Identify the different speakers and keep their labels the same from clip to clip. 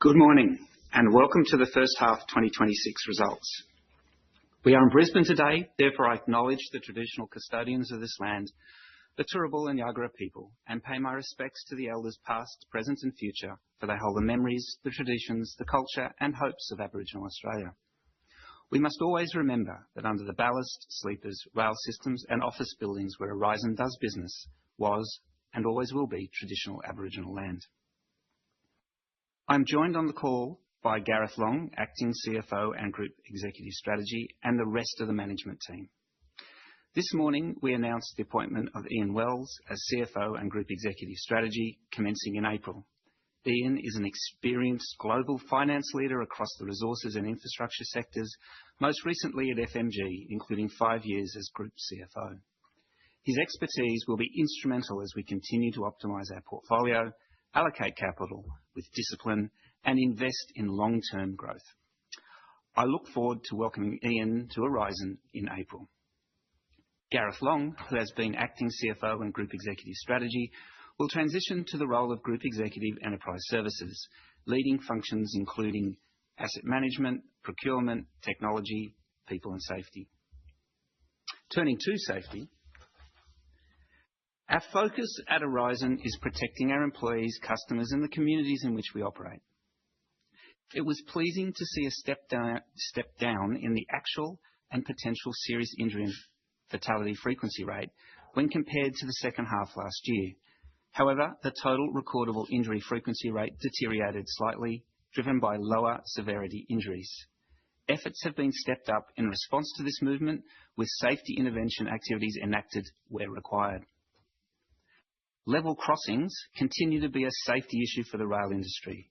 Speaker 1: Good morning, and welcome to the first half 2026 results. We are in Brisbane today, therefore I acknowledge the traditional custodians of this land, the Turrbal and Yagara people, and pay my respects to the elders past, present and future, for they hold the memories, the traditions, the culture and hopes of Aboriginal Australia. We must always remember that under the ballast, sleepers, rail systems and office buildings where Aurizon does business was and always will be traditional Aboriginal land. I'm joined on the call by Gareth Long, Acting CFO and Group Executive Strategy, and the rest of the management team. This morning, we announced the appointment of Ian Wells as CFO and Group Executive Strategy commencing in April. Ian is an experienced global finance leader across the resources and infrastructure sectors, most recently at FMG, including 5 years as Group CFO. His expertise will be instrumental as we continue to optimise our portfolio, allocate capital with discipline and invest in long-term growth. I look forward to welcoming Ian to Aurizon in April. Gareth Long, who has been Acting CFO and Group Executive Strategy, will transition to the role of Group Executive Enterprise Services, leading functions including asset management, procurement, technology, people and safety. Turning to safety, our focus at Aurizon is protecting our employees, customers and the communities in which we operate. It was pleasing to see a step down in the actual and potential serious injury and fatality frequency rate when compared to the second half last year. However, the total recordable injury frequency rate deteriorated slightly, driven by lower severity injuries. Efforts have been stepped up in response to this movement, with safety intervention activities enacted where required. Level crossings continue to be a safety issue for the rail industry.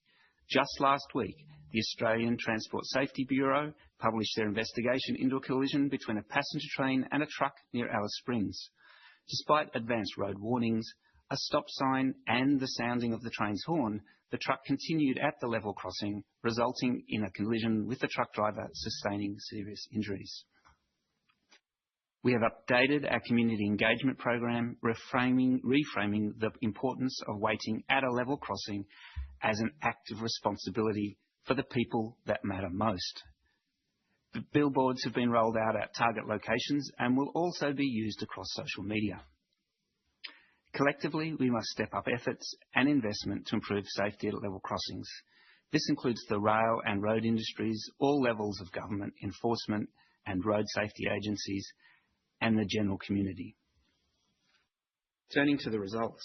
Speaker 1: Just last week, the Australian Transport Safety Bureau published their investigation into a collision between a passenger train and a truck near Alice Springs. Despite advanced road warnings, a stop sign and the sounding of the train's horn, the truck continued at the level crossing, resulting in a collision with the truck driver sustaining serious injuries. We have updated our community engagement program, reframing the importance of waiting at a level crossing as an act of responsibility for the people that matter most. The billboards have been rolled out at target locations and will also be used across social media. Collectively, we must step up efforts and investment to improve safety at level crossings. This includes the rail and road industries, all levels of government, enforcement and road safety agencies, and the general community. Turning to the results.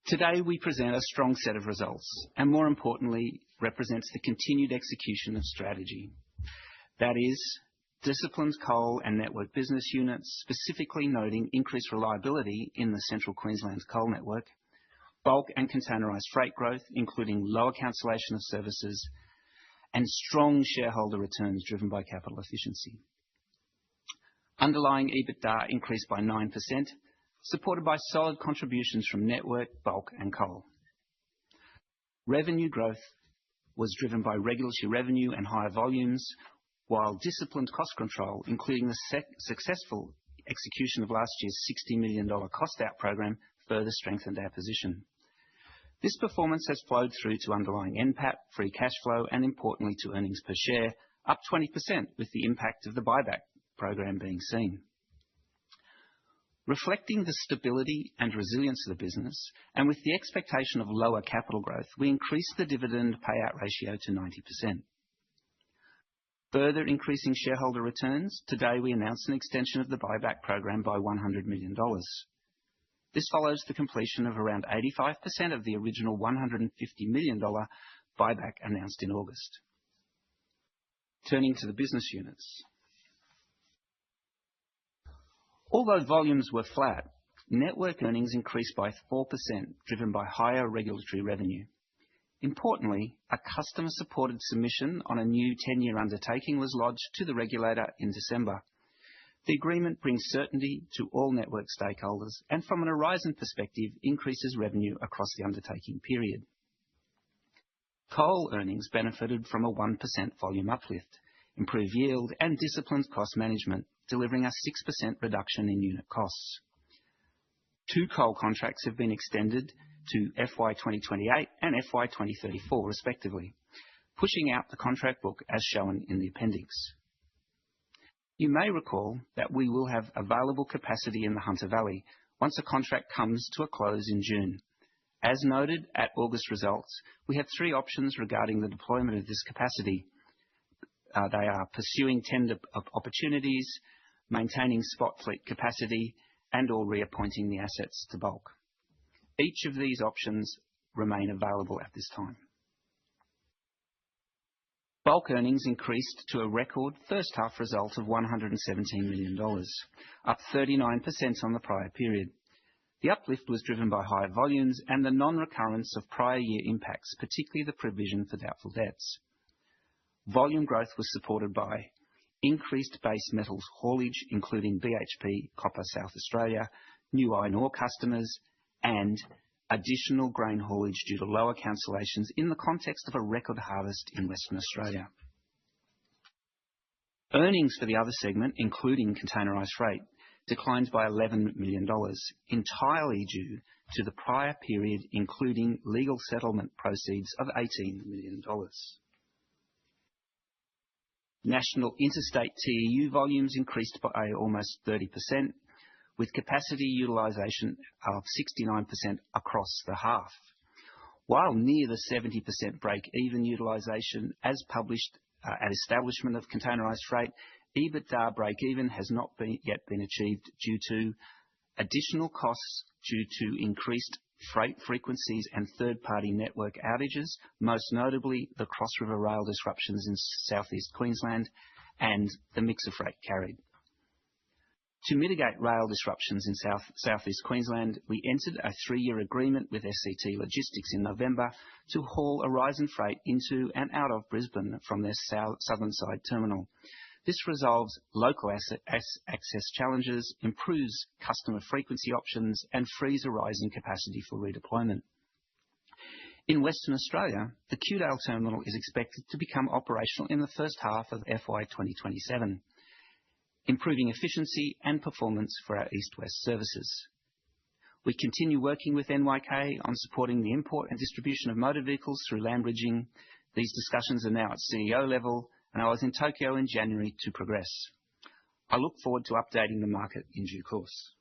Speaker 1: Today we present a strong set of results and, more importantly, represents the continued execution of strategy. That is, disciplined coal and network business units, specifically noting increased reliability in the Central Queensland coal network, bulk and containerised freight growth, including lower cancellation of services, and strong shareholder returns driven by capital efficiency. Underlying EBITDA increased by 9%, supported by solid contributions from network, bulk and coal. Revenue growth was driven by regulatory revenue and higher volumes, while disciplined cost control, including the successful execution of last year's $60 million cost-out program, further strengthened our position. This performance has flowed through to underlying NPAT, free cash flow and, importantly, to earnings per share, up 20% with the impact of the buyback program being seen. Reflecting the stability and resilience of the business, and with the expectation of lower capital growth, we increased the dividend payout ratio to 90%. Further increasing shareholder returns, today we announced an extension of the buyback program by $100 million. This follows the completion of around 85% of the original $150 million buyback announced in August. Turning to the business units. Although volumes were flat, network earnings increased by 4%, driven by higher regulatory revenue. Importantly, a customer-supported submission on a new 10-year undertaking was lodged to the regulator in December. The agreement brings certainty to all network stakeholders and, from an Aurizon perspective, increases revenue across the undertaking period. Coal earnings benefited from a 1% volume uplift, improved yield and disciplined cost management, delivering a 6% reduction in unit costs. 2 coal contracts have been extended to FY 2028 and FY 2034 respectively, pushing out the contract book as shown in the appendix. You may recall that we will have available capacity in the Hunter Valley once a contract comes to a close in June. As noted at August results, we have three options regarding the deployment of this capacity. They are pursuing tender opportunities, maintaining spot fleet capacity, and/or reappointing the assets to bulk. Each of these options remain available at this time. Bulk earnings increased to a record first half result of $117 million, up 39% on the prior period. The uplift was driven by higher volumes and the non-recurrence of prior year impacts, particularly the provision for doubtful debts. Volume growth was supported by increased base metals haulage, including BHP Copper South Australia, new iron ore customers, and additional grain haulage due to lower cancellations in the context of a record harvest in Western Australia. Earnings for the other segment, including containerised freight, declined by $11 million, entirely due to the prior period, including legal settlement proceeds of $18 million. National interstate TEU volumes increased by almost 30%, with capacity utilisation of 69% across the half. While near the 70% break-even utilisation as published at establishment of containerised freight, EBITDA break-even has not yet been achieved due to additional costs due to increased freight frequencies and third-party network outages, most notably the Cross River Rail disruptions in southeast Queensland and the mix of freight carried. To mitigate rail disruptions in southeast Queensland, we entered a 3-year agreement with SCT Logistics in November to haul Aurizon freight into and out of Brisbane from their southern side terminal. This resolves local access challenges, improves customer frequency options, and frees Aurizon capacity for redeployment. In Western Australia, the Kewdale terminal is expected to become operational in the first half of FY 2027, improving efficiency and performance for our east-west services. We continue working with NYK on supporting the import and distribution of motor vehicles through land bridging. These discussions are now at CEO level, and I was in Tokyo in January to progress. I look forward to updating the market in due course.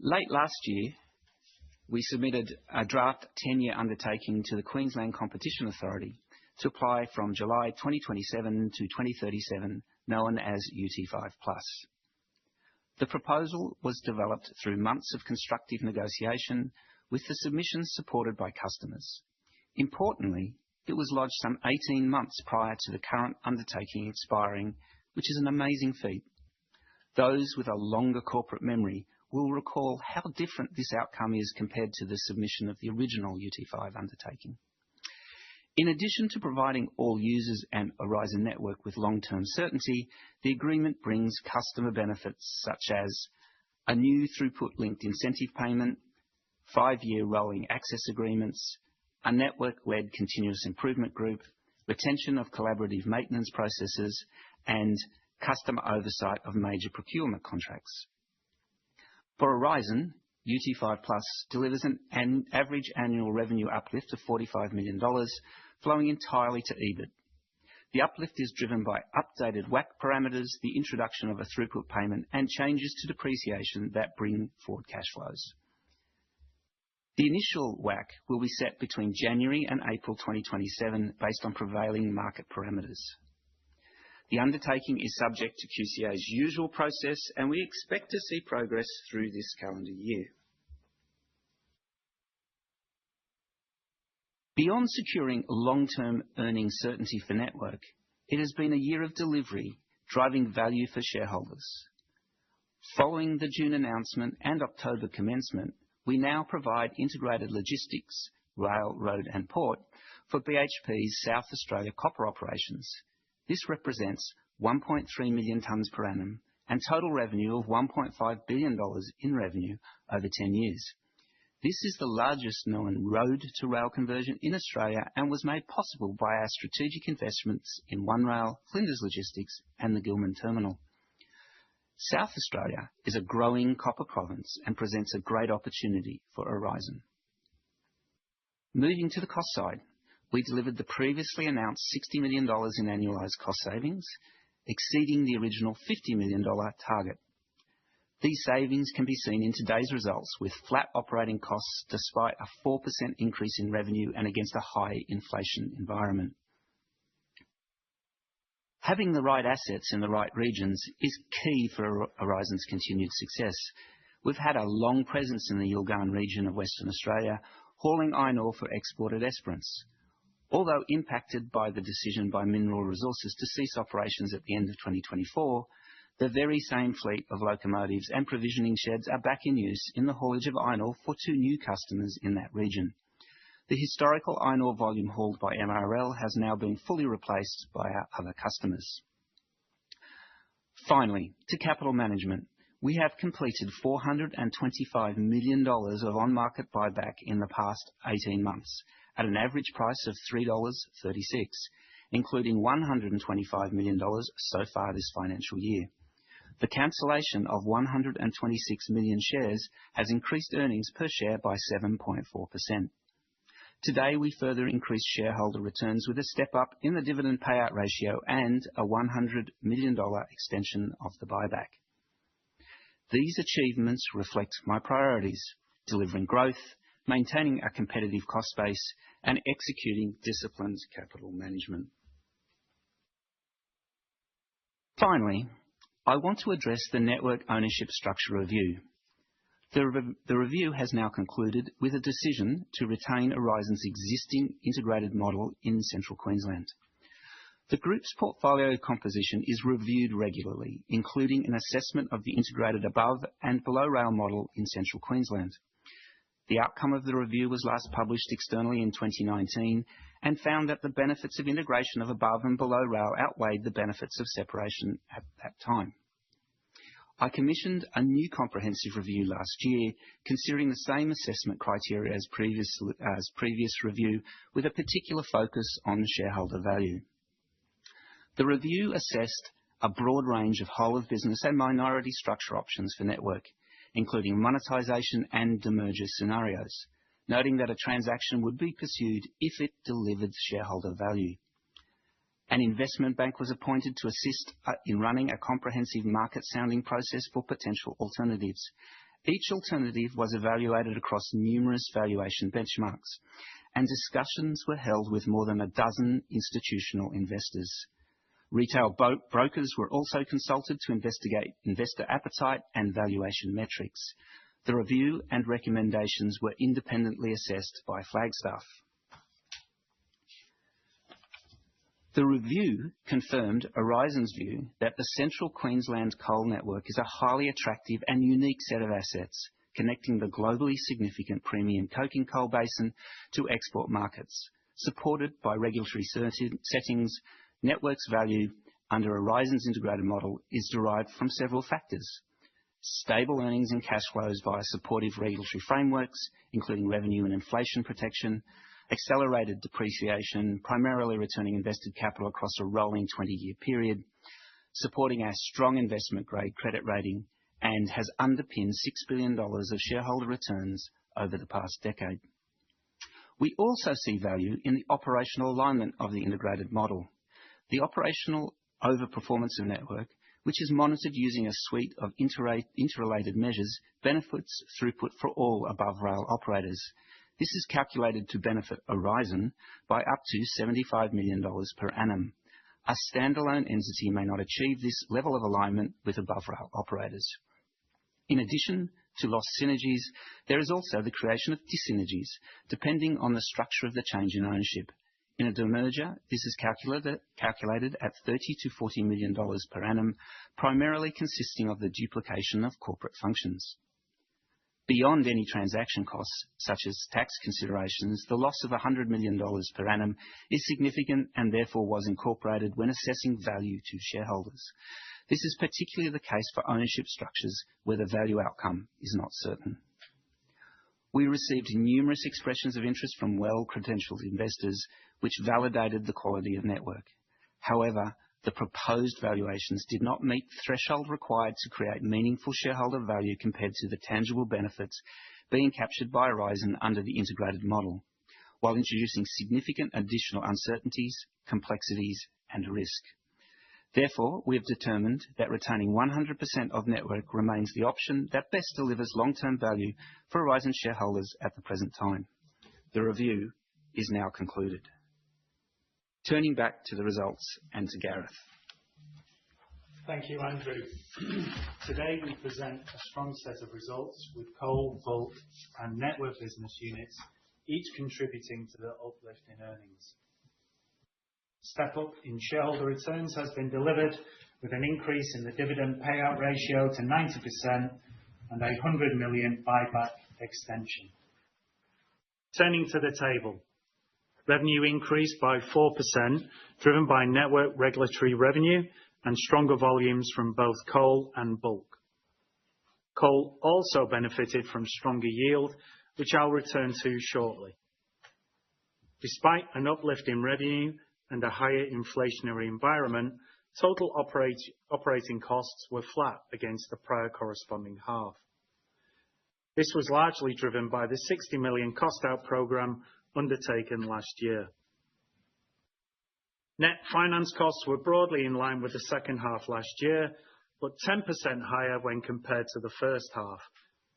Speaker 1: Late last year, we submitted a draft 10-year undertaking to the Queensland Competition Authority to apply from July 2027 to 2037, known as UT5+. The proposal was developed through months of constructive negotiation, with the submissions supported by customers. Importantly, it was lodged some 18 months prior to the current undertaking expiring, which is an amazing feat. Those with a longer corporate memory will recall how different this outcome is compared to the submission of the original UT5 undertaking. In addition to providing all users and Aurizon network with long-term certainty, the agreement brings customer benefits such as a new throughput-linked incentive payment, 5-year rolling access agreements, a network-led continuous improvement group, retention of collaborative maintenance processes, and customer oversight of major procurement contracts. For Aurizon, UT5+ delivers an average annual revenue uplift of $45 million, flowing entirely to EBIT. The uplift is driven by updated WACC parameters, the introduction of a throughput payment, and changes to depreciation that bring forward cash flows. The initial WACC will be set between January and April 2027 based on prevailing market parameters. The undertaking is subject to QCA's usual process, and we expect to see progress through this calendar year. Beyond securing long-term earnings certainty for network, it has been a year of delivery, driving value for shareholders. Following the June announcement and October commencement, we now provide integrated logistics, rail, road and port for BHP's South Australia copper operations. This represents 1.3 million tonnes per annum and total revenue of $1.5 billion in revenue over 10 years. This is the largest known road-to-rail conversion in Australia and was made possible by our strategic investments in One Rail, Flinders Logistics and the Gillman Terminal. South Australia is a growing copper province and presents a great opportunity for Aurizon. Moving to the cost side, we delivered the previously announced $60 million in annualised cost savings, exceeding the original $50 million target. These savings can be seen in today's results with flat operating costs despite a 4% increase in revenue and against a high inflation environment. Having the right assets in the right regions is key for Aurizon's continued success. We've had a long presence in the Yilgarn region of Western Australia, hauling iron ore for export at Esperance. Although impacted by the decision by Mineral Resources to cease operations at the end of 2024, the very same fleet of locomotives and provisioning sheds are back in use in the haulage of iron ore for 2 new customers in that region. The historical iron ore volume hauled by MRL has now been fully replaced by our other customers. Finally, to capital management, we have completed $425 million of on-market buyback in the past 18 months at an average price of $3.36, including $125 million so far this financial year. The cancellation of 126 million shares has increased earnings per share by 7.4%. Today, we further increased shareholder returns with a step up in the dividend payout ratio and a $100 million extension of the buyback. These achievements reflect my priorities: delivering growth, maintaining a competitive cost base, and executing disciplined capital management. Finally, I want to address the network ownership structure review. The review has now concluded with a decision to retain Aurizon's existing integrated model in Central Queensland. The group's portfolio composition is reviewed regularly, including an assessment of the integrated above and below rail model in Central Queensland. The outcome of the review was last published externally in 2019 and found that the benefits of integration of above and below rail outweighed the benefits of separation at that time. I commissioned a new comprehensive review last year, considering the same assessment criteria as previous review, with a particular focus on shareholder value. The review assessed a broad range of whole-of-business and minority structure options for Network, including monetisation and demerger scenarios, noting that a transaction would be pursued if it delivered shareholder value. An investment bank was appointed to assist in running a comprehensive market sounding process for potential alternatives. Each alternative was evaluated across numerous valuation benchmarks, and discussions were held with more than a dozen institutional investors. Retail brokers were also consulted to investigate investor appetite and valuation metrics. The review and recommendations were independently assessed by Flagstaff. The review confirmed Aurizon's view that the Central Queensland Coal Network is a highly attractive and unique set of assets, connecting the globally significant premium coking coal basin to export markets. Supported by regulatory settings, Network's value under Aurizon's integrated model is derived from several factors: stable earnings and cash flows via supportive regulatory frameworks, including revenue and inflation protection; accelerated depreciation, primarily returning invested capital across a rolling 20-year period; supporting our strong investment-grade credit rating; and has underpinned $6 billion of shareholder returns over the past decade. We also see value in the operational alignment of the integrated model. The operational overperformance of Network, which is monitored using a suite of interrelated measures, benefits throughput for all above-rail operators. This is calculated to benefit Aurizon by up to $75 million per annum. A standalone entity may not achieve this level of alignment with above-rail operators. In addition to lost synergies, there is also the creation of dyssynergies, depending on the structure of the change in ownership. In a demerger, this is calculated at $30 to $40 million per annum, primarily consisting of the duplication of corporate functions. Beyond any transaction costs, such as tax considerations, the loss of $100 million per annum is significant and therefore was incorporated when assessing value to shareholders. This is particularly the case for ownership structures where the value outcome is not certain. We received numerous expressions of interest from well-credentialed investors, which validated the quality of Network. However, The proposed valuations did not meet the threshold required to create meaningful shareholder value compared to the tangible benefits being captured by Aurizon under the integrated model, while introducing significant additional uncertainties, complexities, and risk. Therefore, we have determined that retaining 100% of Network remains the option that best delivers long-term value for Aurizon shareholders at the present time. The review is now concluded. Turning back to the results and to Gareth.
Speaker 2: Thank you, Andrew. Today we present a strong set of results with coal, bulk and network business units, each contributing to the uplift in earnings. Step up in shareholder returns has been delivered with an increase in the dividend payout ratio to 90% and a 100 million buyback extension. Turning to the table. Revenue increased by 4%, driven by network regulatory revenue and stronger volumes from both coal and bulk. Coal also benefited from stronger yield, which I'll return to shortly. Despite an uplift in revenue and a higher inflationary environment, total operating costs were flat against the prior corresponding half. This was largely driven by the 60 million cost out programme undertaken last year. Net finance costs were broadly in line with the second half last year, but 10% higher when compared to the first half,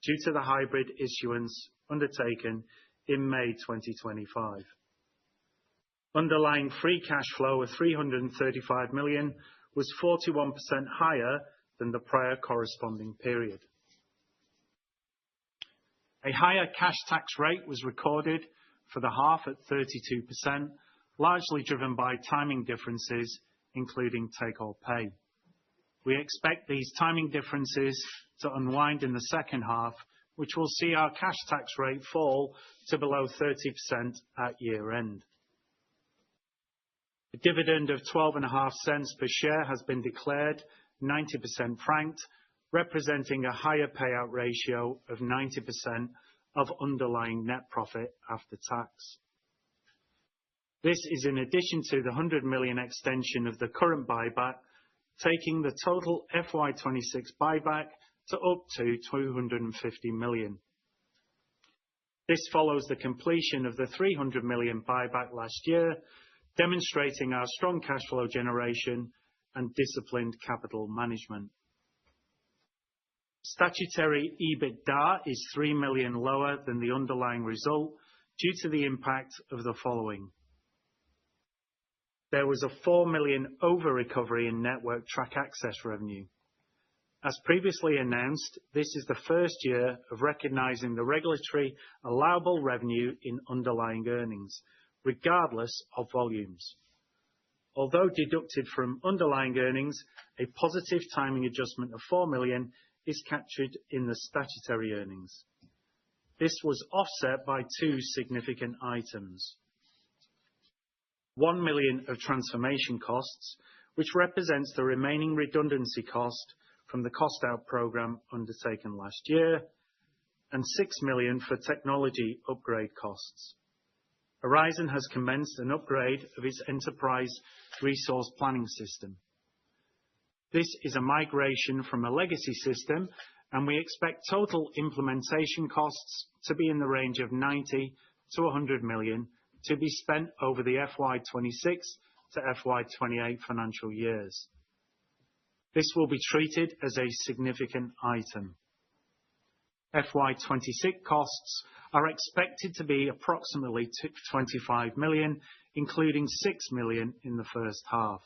Speaker 2: due to the hybrid issuance undertaken in May 2025. Underlying free cash flow of 335 million was 41% higher than the prior corresponding period. A higher cash tax rate was recorded for the half at 32%, largely driven by timing differences, including take-or pay. We expect these timing differences to unwind in the second half, which will see our cash tax rate fall to below 30% at year-end. A dividend of 12.5 cents per share has been declared, 90% franked, representing a higher payout ratio of 90% of underlying net profit after tax. This is in addition to the 100 million extension of the current buyback, taking the total FY26 buyback to up to 250 million. This follows the completion of the 300 million buyback last year, demonstrating our strong cash flow generation and disciplined capital management. Statutory EBITDA is 3 million lower than the underlying result due to the impact of the following. There was a 4 million over-recovery in network track access revenue. As previously announced, this is the first year of recognising the regulatory allowable revenue in underlying earnings, regardless of volumes. Although deducted from underlying earnings, a positive timing adjustment of 4 million is captured in the statutory earnings. This was offset by two significant items. 1 million of transformation costs, which represents the remaining redundancy cost from the cost out programme undertaken last year, and 6 million for technology upgrade costs. Aurizon has commenced an upgrade of its enterprise resource planning system. This is a migration from a legacy system, and we expect total implementation costs to be in the range of 90 to 100 million to be spent over the FY26 to FY28 financial years. This will be treated as a significant item. FY26 costs are expected to be approximately 25 million, including 6 million in the first half.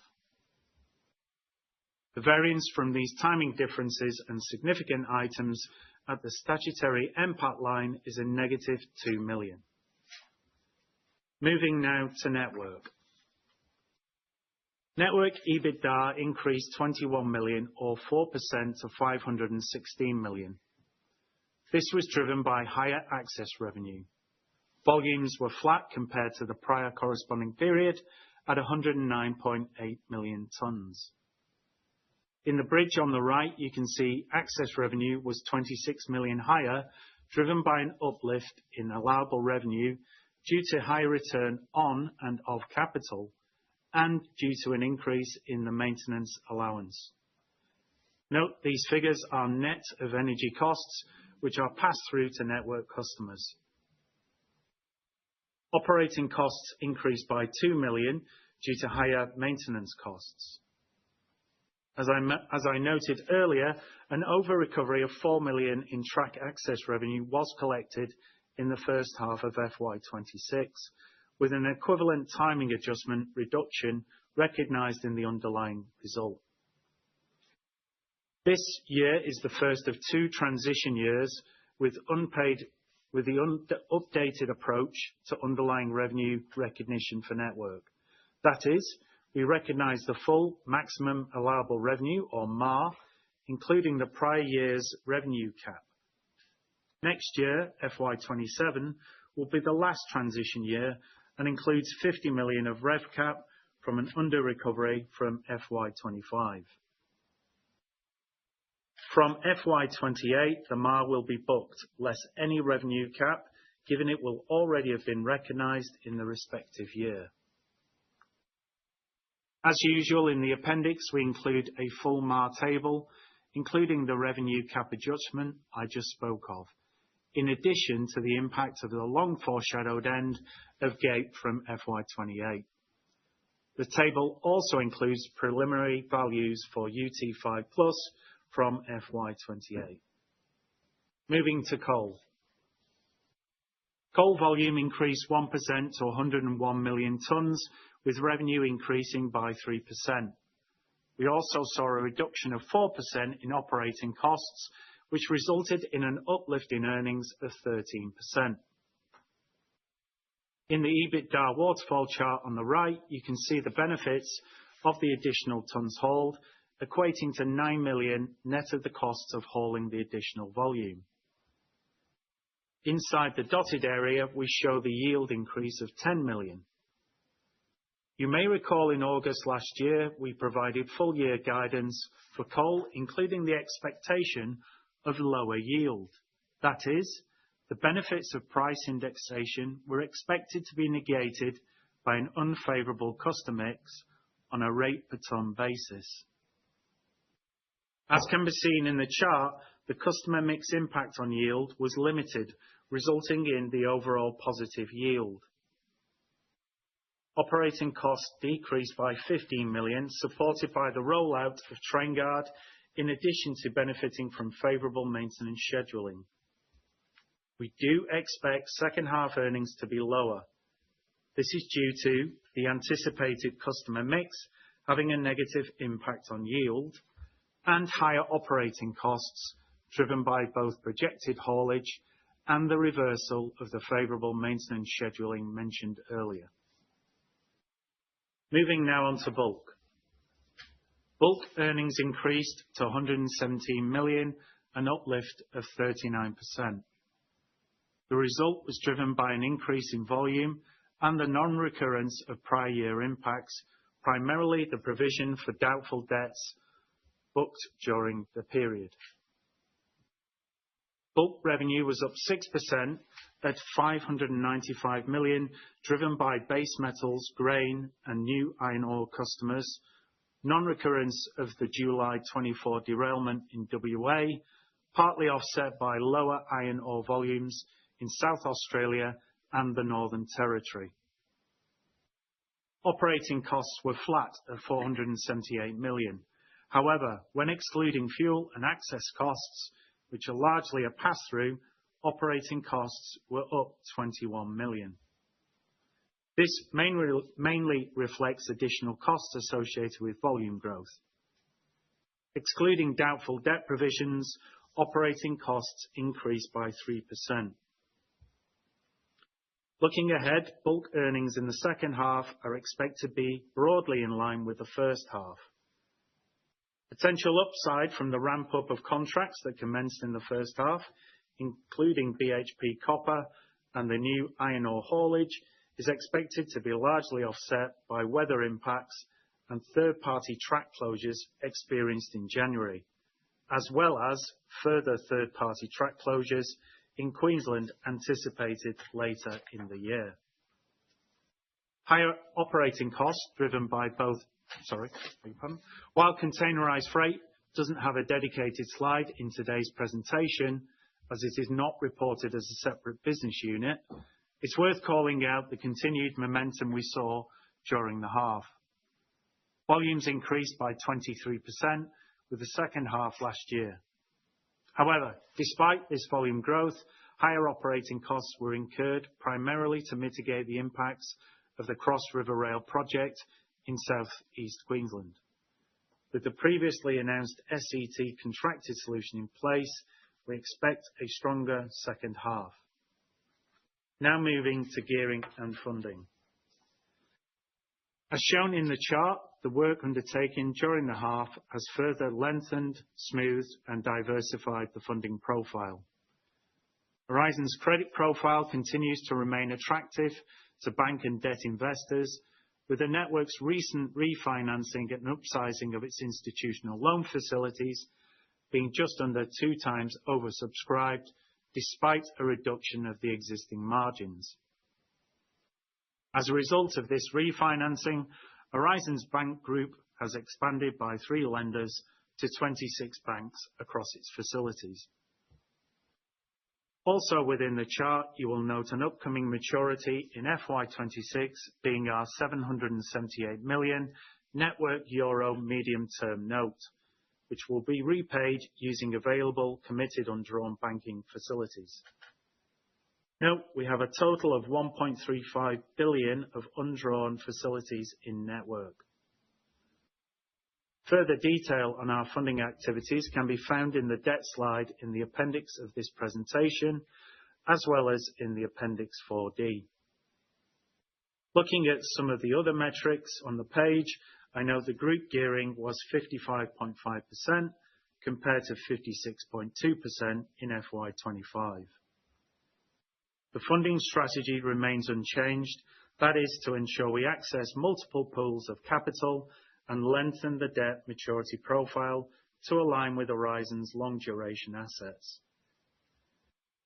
Speaker 2: The variance from these timing differences and significant items at the statutory NPAT line is a negative 2 million. Moving now to Network. Network EBITDA increased 21 million or 4% to 516 million. This was driven by higher access revenue. Volumes were flat compared to the prior corresponding period at 109.8 million tonnes. In the bridge on the right, you can see access revenue was 26 million higher, driven by an uplift in allowable revenue due to high return on and of capital and due to an increase in the maintenance allowance. Note these figures are net of energy costs, which are passed through to network customers. Operating costs increased by 2 million due to higher maintenance costs. As I noted earlier, an over-recovery of 4 million in track access revenue was collected in the first half of FY26, with an equivalent timing adjustment reduction recognised in the underlying result. This year is the first of two transition years with the updated approach to underlying revenue recognition for network. That is, we recognise the full maximum allowable revenue, or MAR, including the prior year's revenue cap. Next year, FY27, will be the last transition year and includes 50 million of rev cap from an under-recovery from FY25. From FY28, the MAR will be booked, less any revenue cap, given it will already have been recognised in the respective year. As usual, in the appendix, we include a full MAR table, including the revenue cap adjustment I just spoke of, in addition to the impact of the long foreshadowed end of GAPE from FY28. The table also includes preliminary values for UT5 Plus from FY28. Moving to coal. Coal volume increased 1% to 101 million tonnes, with revenue increasing by 3%. We also saw a reduction of 4% in operating costs, which resulted in an uplift in earnings of 13%. In the EBITDA waterfall chart on the right, you can see the benefits of the additional tonnes hauled, equating to 9 million net of the costs of hauling the additional volume. Inside the dotted area, we show the yield increase of 10 million. You may recall in August last year, we provided full year guidance for coal, including the expectation of lower yield. That is, the benefits of price indexation were expected to be negated by an unfavourable customer mix on a rate per tonne basis. As can be seen in the chart, the customer mix impact on yield was limited, resulting in the overall positive yield. Operating costs decreased by 15 million, supported by the rollout of TrainGuard, in addition to benefiting from favourable maintenance scheduling. We do expect second half earnings to be lower. This is due to the anticipated customer mix having a negative impact on yield and higher operating costs driven by both projected haulage and the reversal of the favourable maintenance scheduling mentioned earlier. Moving now on to bulk. Bulk earnings increased to 117 million, an uplift of 39%. The result was driven by an increase in volume and the non-recurrence of prior year impacts, primarily the provision for doubtful debts booked during the period. Bulk revenue was up 6% at 595 million, driven by base metals, grain, and new iron ore customers, non-recurrence of the July 24 derailment in WA, partly offset by lower iron ore volumes in South Australia and the Northern Territory. Operating costs were flat at 478 million. However, when excluding fuel and access costs, which are largely a pass-through, operating costs were up 21 million. This mainly reflects additional costs associated with volume growth. Excluding doubtful debt provisions, operating costs increased by 3%. Looking ahead, bulk earnings in the second half are expected to be broadly in line with the first half. Potential upside from the ramp-up of contracts that commenced in the first half, including BHP Copper and the new iron ore haulage, is expected to be largely offset by weather impacts and third-party track closures experienced in January, as well as further third-party track closures in Queensland anticipated later in the year. Higher operating costs driven by while containerized freight doesn't have a dedicated slide in today's presentation, as it is not reported as a separate business unit, it's worth calling out the continued momentum we saw during the half. Volumes increased by 23% with the second half last year. However, despite this volume growth, higher operating costs were incurred primarily to mitigate the impacts of the Cross River Rail project in South East Queensland. With the previously announced SET contracted solution in place, we expect a stronger second half. Now moving to gearing and funding. As shown in the chart, the work undertaken during the half has further lengthened, smoothed, and diversified the funding profile. Aurizon's credit profile continues to remain attractive to bank and debt investors, with the network's recent refinancing and upsizing of its institutional loan facilities being just under 2 times oversubscribed, despite a reduction of the existing margins. As a result of this refinancing, Aurizon's bank group has expanded by 3 lenders to 26 banks across its facilities. Also within the chart, you will note an upcoming maturity in FY26 being our €778 million Network Euro medium-term note, which will be repaid using available committed undrawn banking facilities. Note, we have a total of €1.35 billion of undrawn facilities in Network. Further detail on our funding activities can be found in the debt slide in the appendix of this presentation, as well as in the Appendix 4D. Looking at some of the other metrics on the page, I know the group gearing was 55.5% compared to 56.2% in FY25. The funding strategy remains unchanged. That is to ensure we access multiple pools of capital and lengthen the debt maturity profile to align with Aurizon's long duration assets.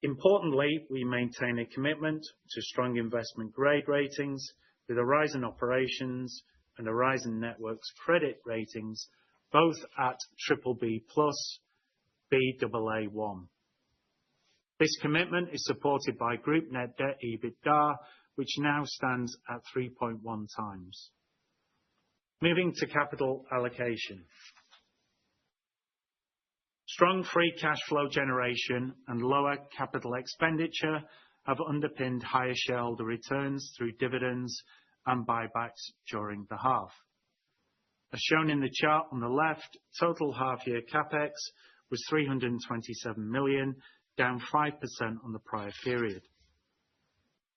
Speaker 2: Importantly, we maintain a commitment to strong investment grade ratings with Aurizon Operations and Aurizon Networks credit ratings, both at BBB+, Baa1. This commitment is supported by group net debt EBITDA, which now stands at 3.1 times. Moving to capital allocation. Strong free cash flow generation and lower capital expenditure have underpinned higher shareholder returns through dividends and buybacks during the half. As shown in the chart on the left, total half-year CapEx was €327 million, down 5% on the prior period.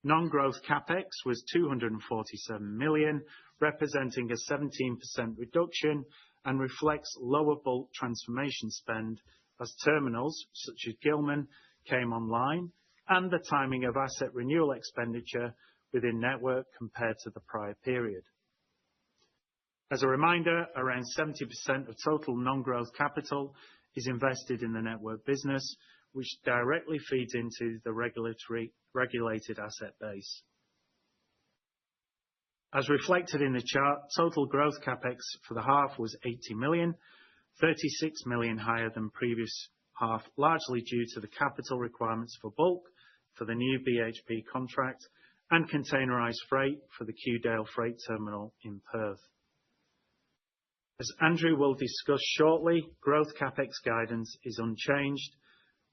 Speaker 2: Non-growth CapEx was €247 million, representing a 17% reduction and reflects lower bulk transformation spend as terminals such as Gilman came online and the timing of asset renewal expenditure within Network compared to the prior period. As a reminder, around 70% of total non-growth capital is invested in the Network business, which directly feeds into the regulated asset base. As reflected in the chart, total growth CapEx for the half was €80 million, €36 million higher than previous half, largely due to the capital requirements for bulk for the new BHP contract and containerized freight for the Kewdale Freight Terminal in Perth. As Andrew will discuss shortly, growth CapEx guidance is unchanged,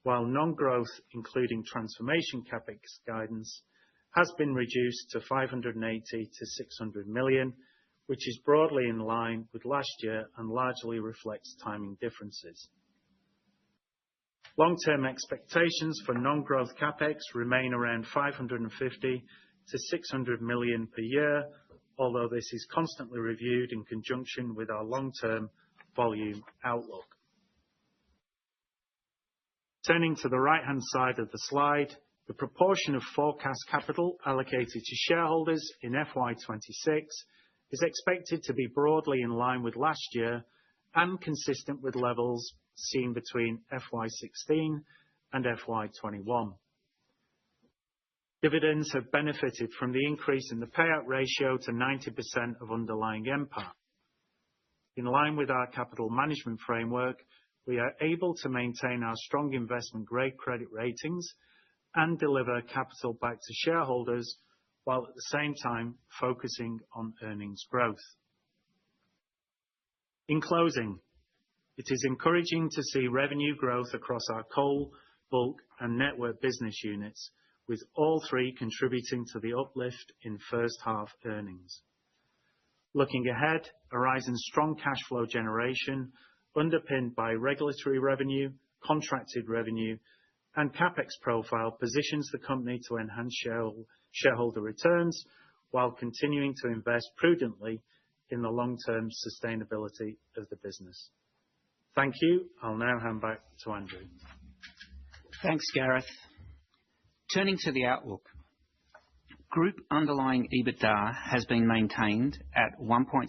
Speaker 2: while non-growth, including transformation CapEx guidance, has been reduced to €580 to €600 million, which is broadly in line with last year and largely reflects timing differences. Long-term expectations for non-growth CapEx remain around €550 to €600 million per year, although this is constantly reviewed in conjunction with our long-term volume outlook. Turning to the right-hand side of the slide, the proportion of forecast capital allocated to shareholders in FY26 is expected to be broadly in line with last year and consistent with levels seen between FY16 and FY21. Dividends have benefited from the increase in the payout ratio to 90% of underlying NPAT. In line with our capital management framework, we are able to maintain our strong investment-grade credit ratings and deliver capital back to shareholders, while at the same time focusing on earnings growth. In closing, it is encouraging to see revenue growth across our coal, bulk, and network business units, with all three contributing to the uplift in first half earnings. Looking ahead, Aurizon's strong cash flow generation, underpinned by regulatory revenue, contracted revenue, and CapEx profile, positions the company to enhance shareholder returns while continuing to invest prudently in the long-term sustainability of the business. Thank you. I'll now hand back to Andrew.
Speaker 1: Thanks, Gareth. Turning to the outlook. Group underlying EBITDA has been maintained at $1.68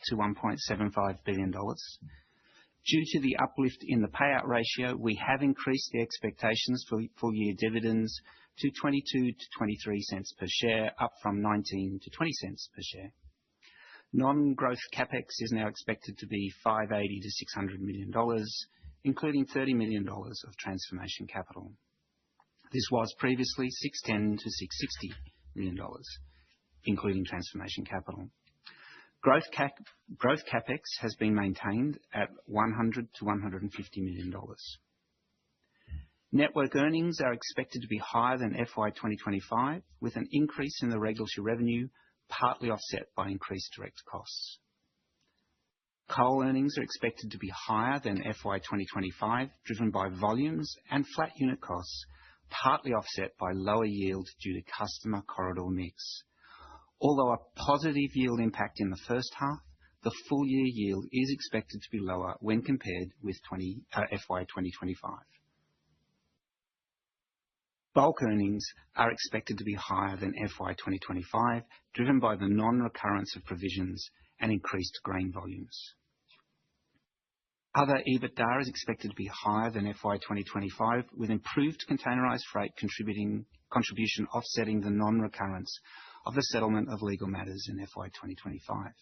Speaker 1: to $1.75 billion. Due to the uplift in the payout ratio, we have increased the expectations for full-year dividends to 22 to 23 cents per share, up from 19 to 20 cents per share. Non-growth CapEx is now expected to be $580 to $600 million, including $30 million of transformation capital. This was previously $610 to $660 million, including transformation capital. Growth CapEx has been maintained at $100 to $150 million. Network earnings are expected to be higher than FY 2025, with an increase in the regulatory revenue, partly offset by increased direct costs. Coal earnings are expected to be higher than FY 2025, driven by volumes and flat unit costs, partly offset by lower yield due to customer corridor mix. Although a positive yield impact in the first half, the full-year yield is expected to be lower when compared with FY 2025. Bulk earnings are expected to be higher than FY 2025, driven by the non-recurrence of provisions and increased grain volumes. Other EBITDA is expected to be higher than FY 2025, with improved containerized freight contribution offsetting the non-recurrence of the settlement of legal matters in FY 2025.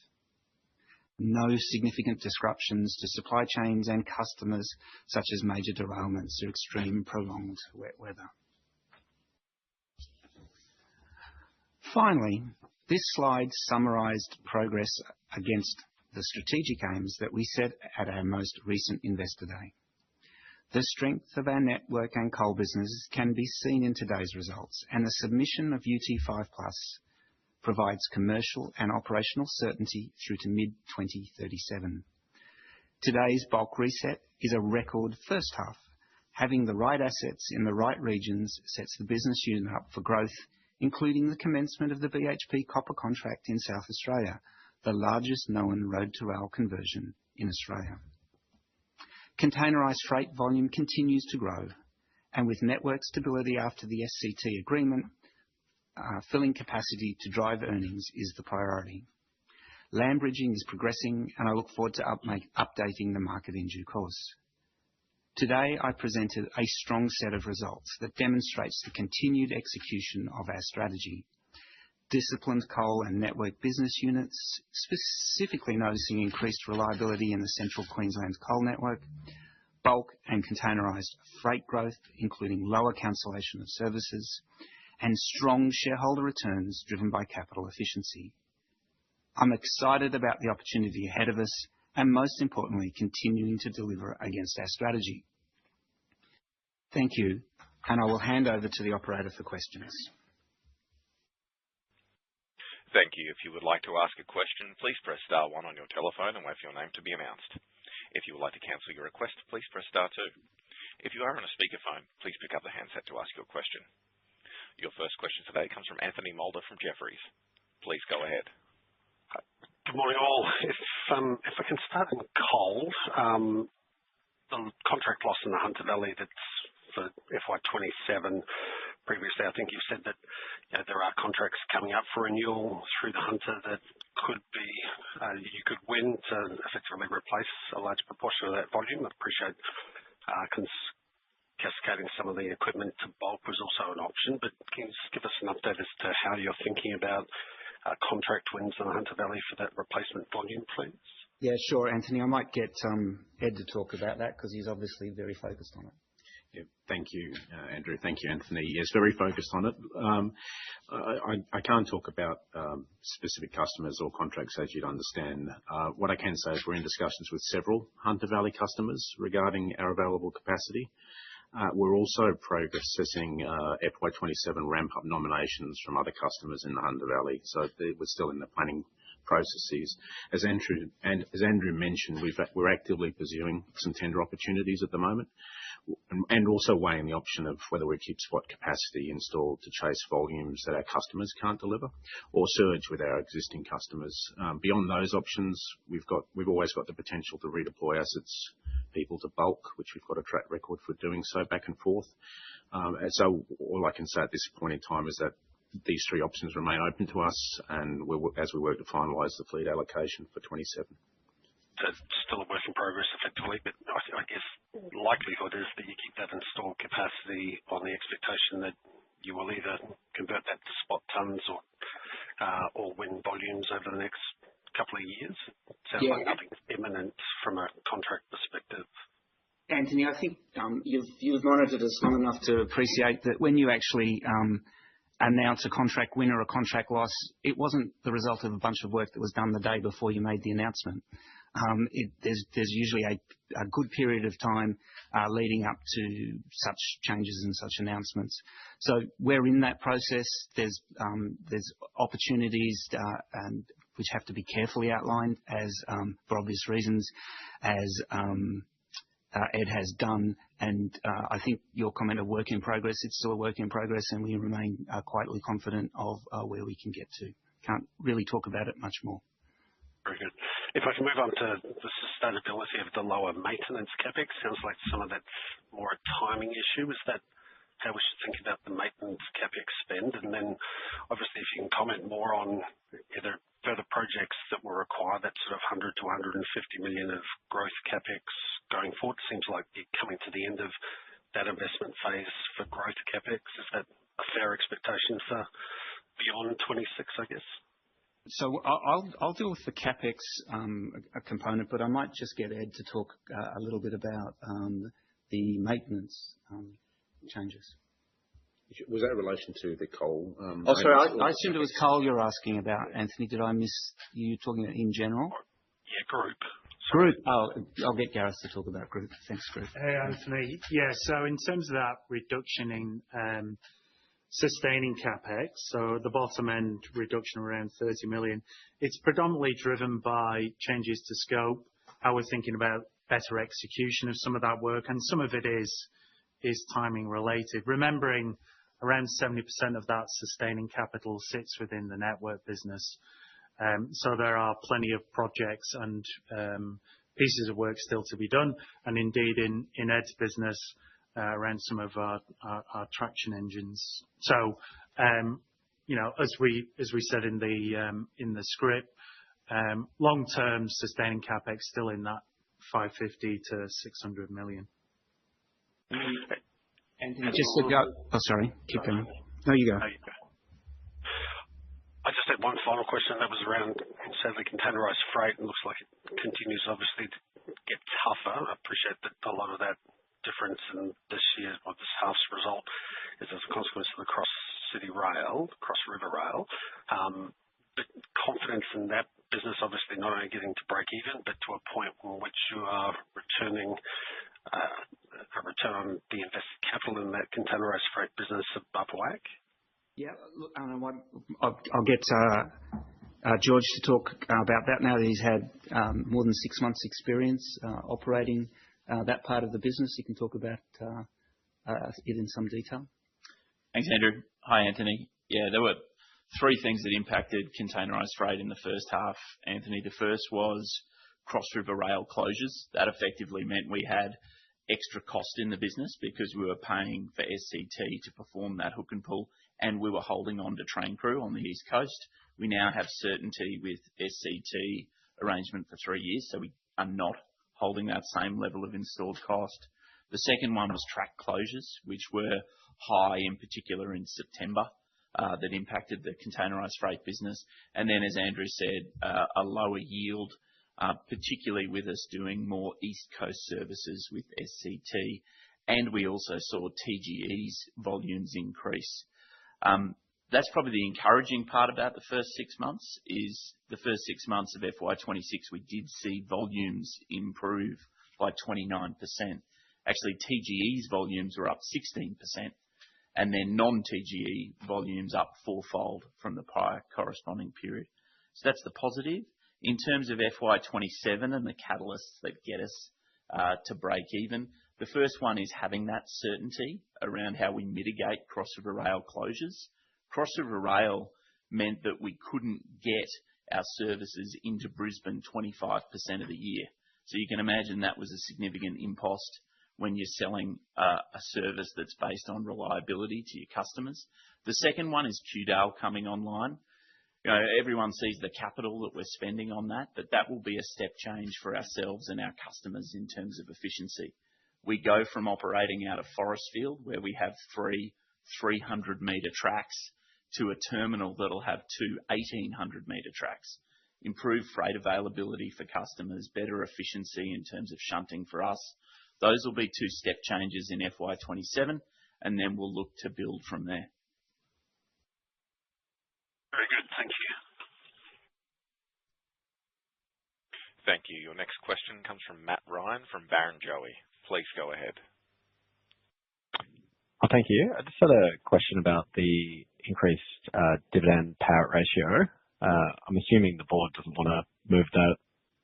Speaker 1: No significant disruptions to supply chains and customers, such as major derailments or extreme prolonged wet weather. Finally, this slide summarized progress against the strategic aims that we set at our most recent Investor Day. The strength of our network and coal businesses can be seen in today's results, and the submission of UT5 Plus provides commercial and operational certainty through to mid-2037. Today's bulk reset is a record first half. Having the right assets in the right regions sets the business unit up for growth, including the commencement of the BHP copper contract in South Australia, the largest known road-to-rail conversion in Australia. Containerized freight volume continues to grow, and with network stability after the SCT agreement, filling capacity to drive earnings is the priority. Land bridging is progressing, and I look forward to updating the market in due course. Today, I presented a strong set of results that demonstrates the continued execution of our strategy. Disciplined coal and network business units, specifically noticing increased reliability in the Central Queensland coal network, bulk and containerized freight growth, including lower cancellation of services, and strong shareholder returns driven by capital efficiency. I'm excited about the opportunity ahead of us, and most importantly, continuing to deliver against our strategy. Thank you, and I will hand over to the operator for questions.
Speaker 3: Thank you. If you would like to ask a question, please press star one on your telephone and wait for your name to be announced. If you would like to cancel your request, please press star two. If you are on a speakerphone, please pick up the handset to ask your question. Your first question today comes from Anthony Moulder from Jefferies. Please go ahead.
Speaker 4: Good morning, all. If I can start in coal, the contract loss in the Hunter Valley that's for FY 27. Previously, I think you've said that there are contracts coming up for renewal through the Hunter that could be you could win to effectively replace a large proportion of that volume. I appreciate cascading some of the equipment to bulk was also an option, but can you just give us an update as to how you're thinking about contract wins in the Hunter Valley for that replacement volume, please?
Speaker 1: Yeah, sure, Anthony. I might get Ed to talk about that because he's obviously very focused on it.
Speaker 5: Yeah, thank you, Andrew. Thank you, Anthony. Yes, very focused on it. I can't talk about specific customers or contracts, as you'd understand. What I can say is we're in discussions with several Hunter Valley customers regarding our available capacity. We're also processing FY27 ramp-up nominations from other customers in the Hunter Valley, so we're still in the planning processes. As Andrew mentioned, we're actively pursuing some tender opportunities at the moment, and also weighing the option of whether we keep spot capacity installed to chase volumes that our customers can't deliver, or surge with our existing customers. Beyond those options, we've always got the potential to redeploy assets, people to bulk, which we've got a track record for doing so back and forth. So all I can say at this point in time is that these three options remain open to us, and as we work to finalise the fleet allocation for 27.
Speaker 4: So it's still a work in progress effectively, but I guess likelihood is that you keep that installed capacity on the expectation that you will either convert that to spot tons or win volumes over the next couple of years. Sounds like nothing's imminent from a contract perspective.
Speaker 1: Anthony, I think you've monitored us long enough to appreciate that when you actually announce a contract win or a contract loss, it wasn't the result of a bunch of work that was done the day before you made the announcement. There's usually a good period of time leading up to such changes and such announcements. So we're in that process. There's opportunities which have to be carefully outlined as for obvious reasons, as Ed has done, and I think your comment of work in progress, it's still a work in progress, and we remain quietly confident of where we can get to. Can't really talk about it much more.
Speaker 4: Very good. If I can move on to the sustainability of the lower maintenance CapEx, sounds like some of that's more a timing issue. Is that how we should think about the maintenance CapEx spend? And then obviously if you can comment more on either further projects that will require that sort of 100 to 150 million of growth CapEx going forward. Seems like you're coming to the end of that investment phase for growth CapEx. Is that a fair expectation for beyond 26, I guess?
Speaker 1: So I'll deal with the CapEx component, but I might just get Ed to talk a little bit about the maintenance changes.
Speaker 5: Was that in relation to the coal?
Speaker 1: Sorry, I assumed it was coal you're asking about, Anthony. Did I miss you talking in general?
Speaker 4: Yeah, group.
Speaker 1: Group. Oh, I'll get Gareth to talk about group. Thanks, Group.
Speaker 2: Hey, Anthony. Yeah, so in terms of that reduction in sustaining CapEx, so the bottom end reduction around 30 million, it's predominantly driven by changes to scope, how we're thinking about better execution of some of that work, and some of it is timing related. Remembering around 70% of that sustaining capital sits within the network business. So there are plenty of projects and pieces of work still to be done, and indeed in Ed's business, around some of our traction engines. So, you know, as we said in the script, long-term sustaining CapEx still in that 550 to 600 million.
Speaker 1: Anthony, just to go. Oh, sorry. Keep going. No, you go.
Speaker 4: I just had one final question that was around, sadly, containerised freight. It looks like it continues, obviously, to get tougher. I appreciate that a lot of that difference in this year, or this half's result, is as a consequence of the cross-city rail, cross-river rail. But confidence in that business, obviously, not only getting to break even, but to a point in which you are returning a return on the invested capital in that containerised freight business above WACC?
Speaker 1: Yeah, look, I'll get George to talk about that now that he's had more than 6 months' experience operating that part of the business. He can talk about it in some detail.
Speaker 6: Thanks, Andrew. Hi, Anthony. Yeah, there were three things that impacted containerised freight in the first half, Anthony. The first was cross-river rail closures. That effectively meant we had extra cost in the business because we were paying for SCT to perform that hook and pull, and we were holding on to train crew on the East Coast. We now have certainty with SCT arrangement for 3 years, so we are not holding that same level of installed cost. The second one was track closures, which were high, in particular in September, that impacted the containerised freight business. And then, as Andrew said, a lower yield, particularly with us doing more East Coast services with SCT, and we also saw TGE's volumes increase. That's probably the encouraging part about the first 6 months, is the first 6 months of FY26, we did see volumes improve by 29%. Actually, TGE's volumes were up 16%, and then non-TGE volumes up fourfold from the prior corresponding period. So that's the positive. In terms of FY27 and the catalysts that get us to break even, the first one is having that certainty around how we mitigate cross-river rail closures. Cross-river rail meant that we couldn't get our services into Brisbane 25% of the year. So you can imagine that was a significant impost when you're selling a service that's based on reliability to your customers. The second one is Kewdale coming online. You know, everyone sees the capital that we're spending on that, but that will be a step change for ourselves and our customers in terms of efficiency. We go from operating out of Forestfield, where we have 300-metre tracks, to a terminal that'll have 1,800-metre tracks. Improved freight availability for customers, better efficiency in terms of shunting for us. Those will be two step changes in FY27, and then we'll look to build from there.
Speaker 4: Very good. Thank you.
Speaker 3: Thank you. Your next question comes from Matt Ryan from Barrenjoey. Please go ahead.
Speaker 7: Oh, thank you. I just had a question about the increased dividend payout ratio. I'm assuming the board doesn't want to move that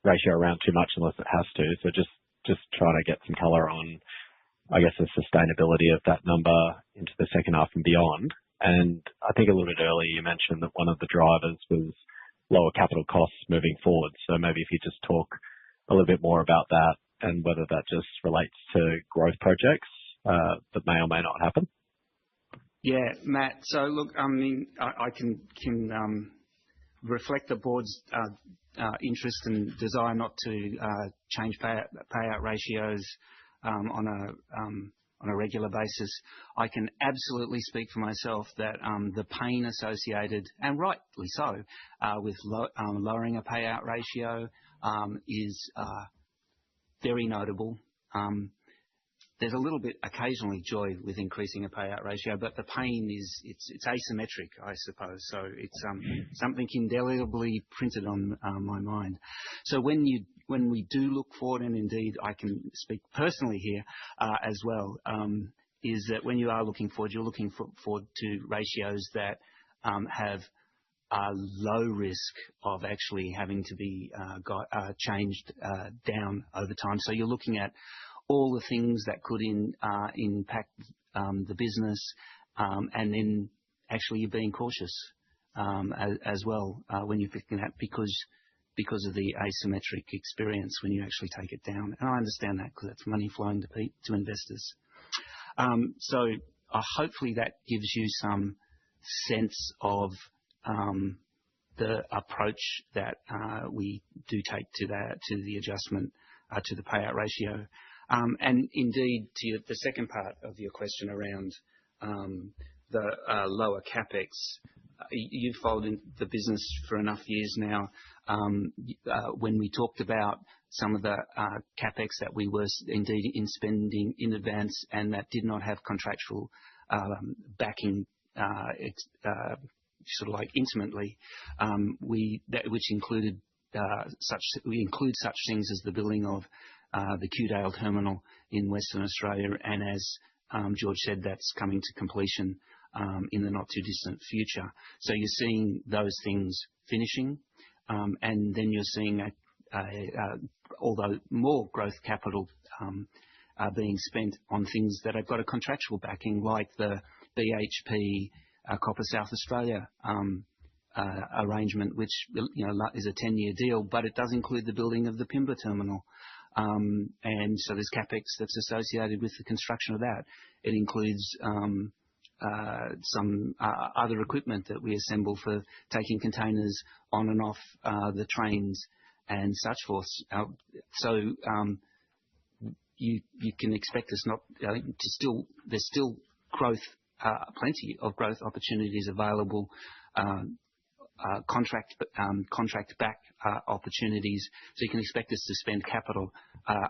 Speaker 7: ratio around too much unless it has to. So just trying to get some colour on, I guess, the sustainability of that number into the second half and beyond. And I think a little bit earlier you mentioned that one of the drivers was lower capital costs moving forward. So maybe if you just talk a little bit more about that and whether that just relates to growth projects that may or may not happen.
Speaker 1: Yeah, Matt. So look, I mean, I can reflect the board's interest and desire not to change payout ratios on a regular basis. I can absolutely speak for myself that the pain associated, and rightly so, with lowering a payout ratio is very notable. There's a little bit occasionally joy with increasing a payout ratio, but the pain is it's asymmetric, I suppose. So it's something indelibly printed on my mind. So when we do look forward, and indeed I can speak personally here as well, is that when you are looking forward, you're looking forward to ratios that have a low risk of actually having to be changed down over time. So you're looking at all the things that could impact the business, and then actually you're being cautious as well when you're picking that because of the asymmetric experience when you actually take it down. And I understand that because that's money flowing to investors. So hopefully that gives you some sense of the approach that we do take to the adjustment to the payout ratio. And indeed, to the second part of your question around the lower capex, you've followed in the business for enough years now. When we talked about some of the capex that we were indeed spending in advance and that did not have contractual backing, sort of like intimately, which included we include such things as the building of the Kewdale terminal in Western Australia, and as George said, that's coming to completion in the not too distant future. So you're seeing those things finishing, and then you're seeing although more growth capital being spent on things that have got a contractual backing, like the BHP Copper South Australia arrangement, which is a 10-year deal, but it does include the building of the Pimba terminal. And so there's capex that's associated with the construction of that. It includes some other equipment that we assemble for taking containers on and off the trains and such forth. So you can expect us not to there's still growth, plenty of growth opportunities available, contract back opportunities. So you can expect us to spend capital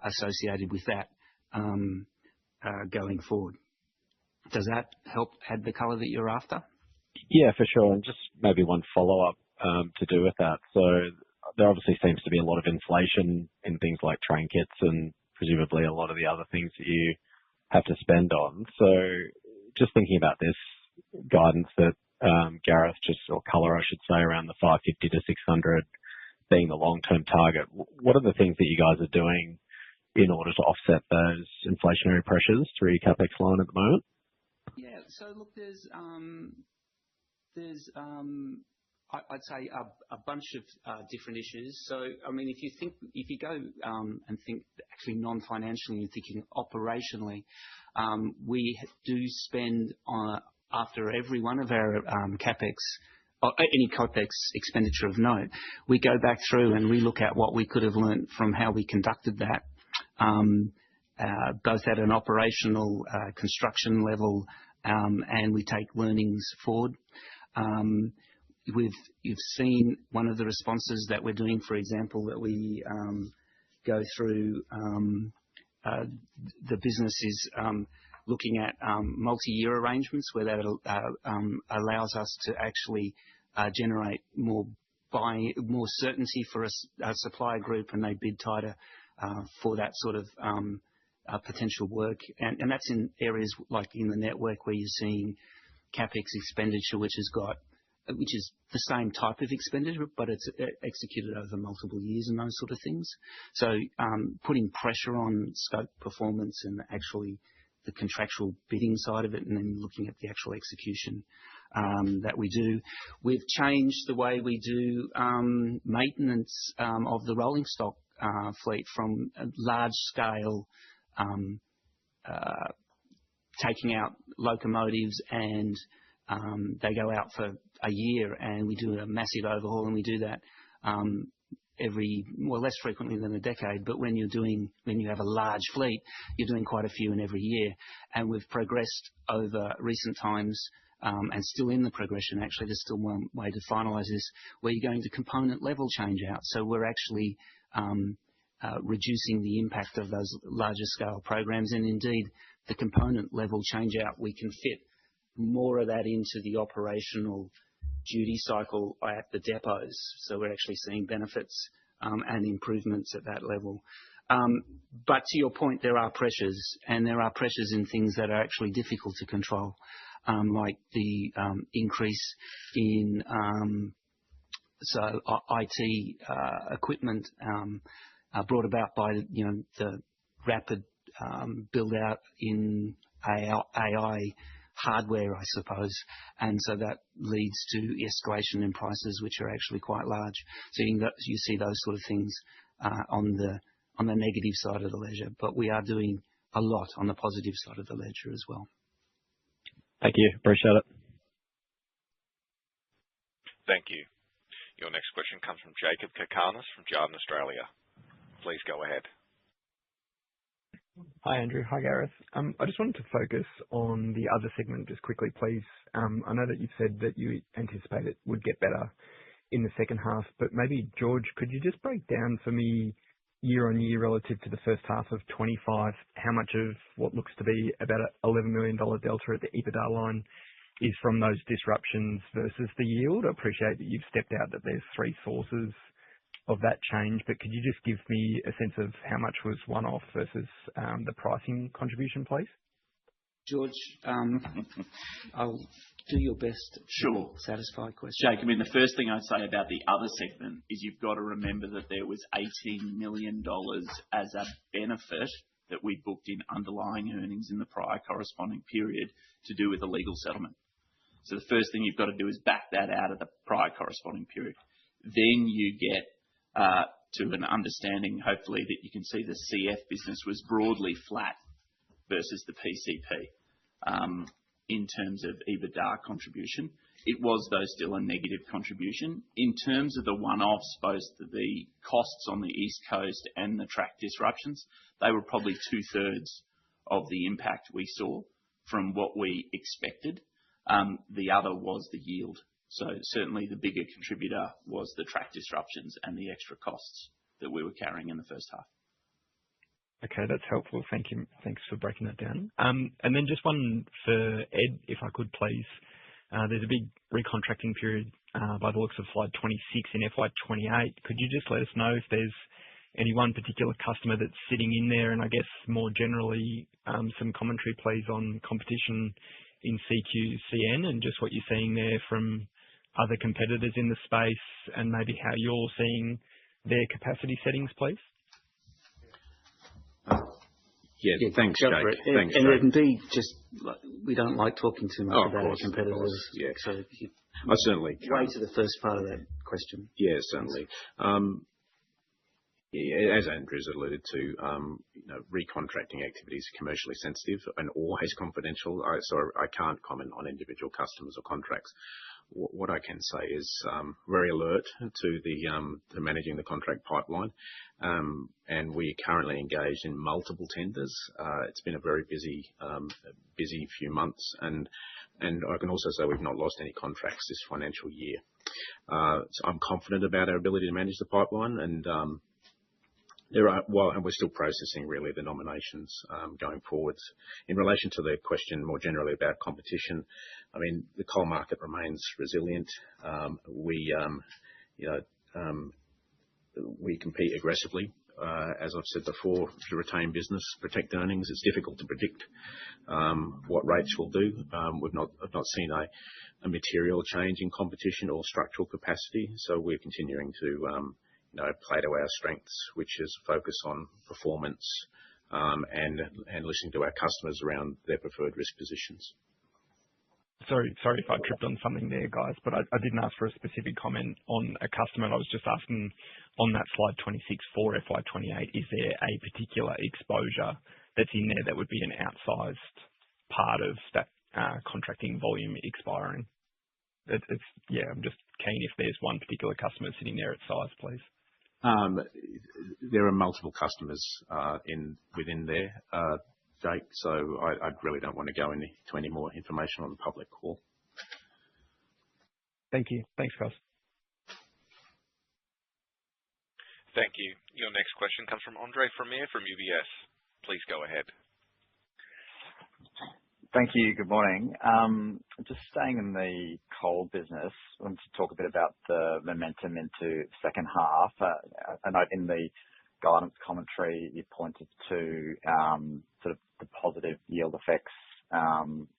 Speaker 1: associated with that going forward. Does that help add the colour that you're after?
Speaker 7: Yeah, for sure. And just maybe one follow-up to do with that. So there obviously seems to be a lot of inflation in things like train kits and presumably a lot of the other things that you have to spend on. So just thinking about this guidance that Gareth or colour, I should say, around the 550 to 600 being the long-term target. What are the things that you guys are doing in order to offset those inflationary pressures through your CapEx line at the moment?
Speaker 1: Yeah. So look, there's I'd say a bunch of different issues. So I mean, if you go and think actually non-financially and thinking operationally, we do spend after every one of our CapEx, or any CapEx expenditure of note, we go back through and we look at what we could have learnt from how we conducted that, both at an operational construction level, and we take learnings forward. You've seen one of the responses that we're doing, for example, that we go through. The business is looking at multi-year arrangements where that allows us to actually generate more certainty for a supplier group, and they bid tighter for that sort of potential work. And that's in areas like in the network where you're seeing CapEx expenditure, which is the same type of expenditure, but it's executed over multiple years and those sort of things. So putting pressure on scope performance and actually the contractual bidding side of it, and then looking at the actual execution that we do. We've changed the way we do maintenance of the rolling stock fleet from a large scale, taking out locomotives and they go out for a year and we do a massive overhaul, and we do that less frequently than a decade. But when you have a large fleet, you're doing quite a few in every year. And we've progressed over recent times, and still in the progression, actually, there's still one way to finalise this, where you're going to component level change out. So we're actually reducing the impact of those larger scale programs. And indeed, the component level change out, we can fit more of that into the operational duty cycle at the depots. So we're actually seeing benefits and improvements at that level. But to your point, there are pressures, and there are pressures in things that are actually difficult to control, like the increase in IT equipment brought about by the rapid build out in AI hardware, I suppose, and so that leads to escalation in prices, which are actually quite large. So you see those sort of things on the negative side of the ledger, but we are doing a lot on the positive side of the ledger as well.
Speaker 7: Thank you. Appreciate it.
Speaker 3: Thank you. Your next question comes from Jacob Kakanis from Jarden Australia. Please go ahead.
Speaker 8: Hi, Andrew. Hi, Gareth. I just wanted to focus on the other segment just quickly, please. I know that you've said that you anticipate it would get better in the second half, but maybe, George, could you just break down for me year on year relative to the first half of 25, how much of what looks to be about a $11 million delta at the EBITDA line is from those disruptions versus the yield? I appreciate that you've stepped out that there's three sources of that change, but could you just give me a sense of how much was one-off versus the pricing contribution, please?
Speaker 1: George, I'll do your best.
Speaker 6: Sure.
Speaker 1: Satisfied question.
Speaker 6: Jacob, I mean, the first thing I'd say about the other segment is you've got to remember that there was $18 million as a benefit that we booked in underlying earnings in the prior corresponding period to do with the legal settlement. So the first thing you've got to do is back that out of the prior corresponding period. Then you get to an understanding, hopefully, that you can see the CF business was broadly flat versus the PCP. in terms of EBITDA contribution. It was, though, still a negative contribution. In terms of the one-offs, both the costs on the East Coast and the track disruptions, they were probably two-thirds of the impact we saw from what we expected. The other was the yield. So certainly the bigger contributor was the track disruptions and the extra costs that we were carrying in the first half.
Speaker 8: Okay, that's helpful. Thank you. Thanks for breaking that down. And then just one for Ed, if I could please. There's a big recontracting period by the looks of slide 26 in FY28. Could you just let us know if there's any one particular customer that's sitting in there? And I guess more generally, some commentary, please, on competition in CQCN and just what you're seeing there from other competitors in the space and maybe how you're seeing their capacity settings, please.
Speaker 5: Yeah, thanks, Jake. Thanks,
Speaker 1: and
Speaker 5: Jake.
Speaker 1: indeed, just we don't like talking too much about our competitors.
Speaker 5: Yeah.
Speaker 1: So if you
Speaker 5: I certainly
Speaker 1: way to the first part of that question.
Speaker 5: Yeah, certainly. Yeah, as Andrew's alluded to, recontracting activities are commercially sensitive and always confidential. So I can't comment on individual customers or contracts. What I can say is very alert to managing the contract pipeline, and we are currently engaged in multiple tenders. It's been a very busy few months, and I can also say we've not lost any contracts this financial year. So I'm confident about our ability to manage the pipeline, and and we're still processing really the nominations going forwards. In relation to the question more generally about competition, I mean, the coal market remains resilient. We compete aggressively, as I've said before, to retain business, protect earnings. It's difficult to predict what rates will do. I've not seen a material change in competition or structural capacity, so we're continuing to play to our strengths, which is focus on performance and listening to our customers around their preferred risk positions.
Speaker 8: Sorry if I tripped on something there, guys, but I didn't ask for a specific comment on a customer. I was just asking on that slide 26 for FY28, is there a particular exposure that's in there that would be an outsized part of that contracting volume expiring? I'm just keen if there's one particular customer sitting there at size, please.
Speaker 5: There are multiple customers within there, Jake, so I really don't want to go into any more information on the public call.
Speaker 8: Thank you. Thanks, guys.
Speaker 3: Thank you. Your next question comes from Andre Fromyhr from UBS. Please go ahead.
Speaker 9: Thank you. Good morning. Just staying in the coal business, I wanted to talk a bit about the momentum into second half. I note in the guidance commentary you pointed to sort of the positive yield effects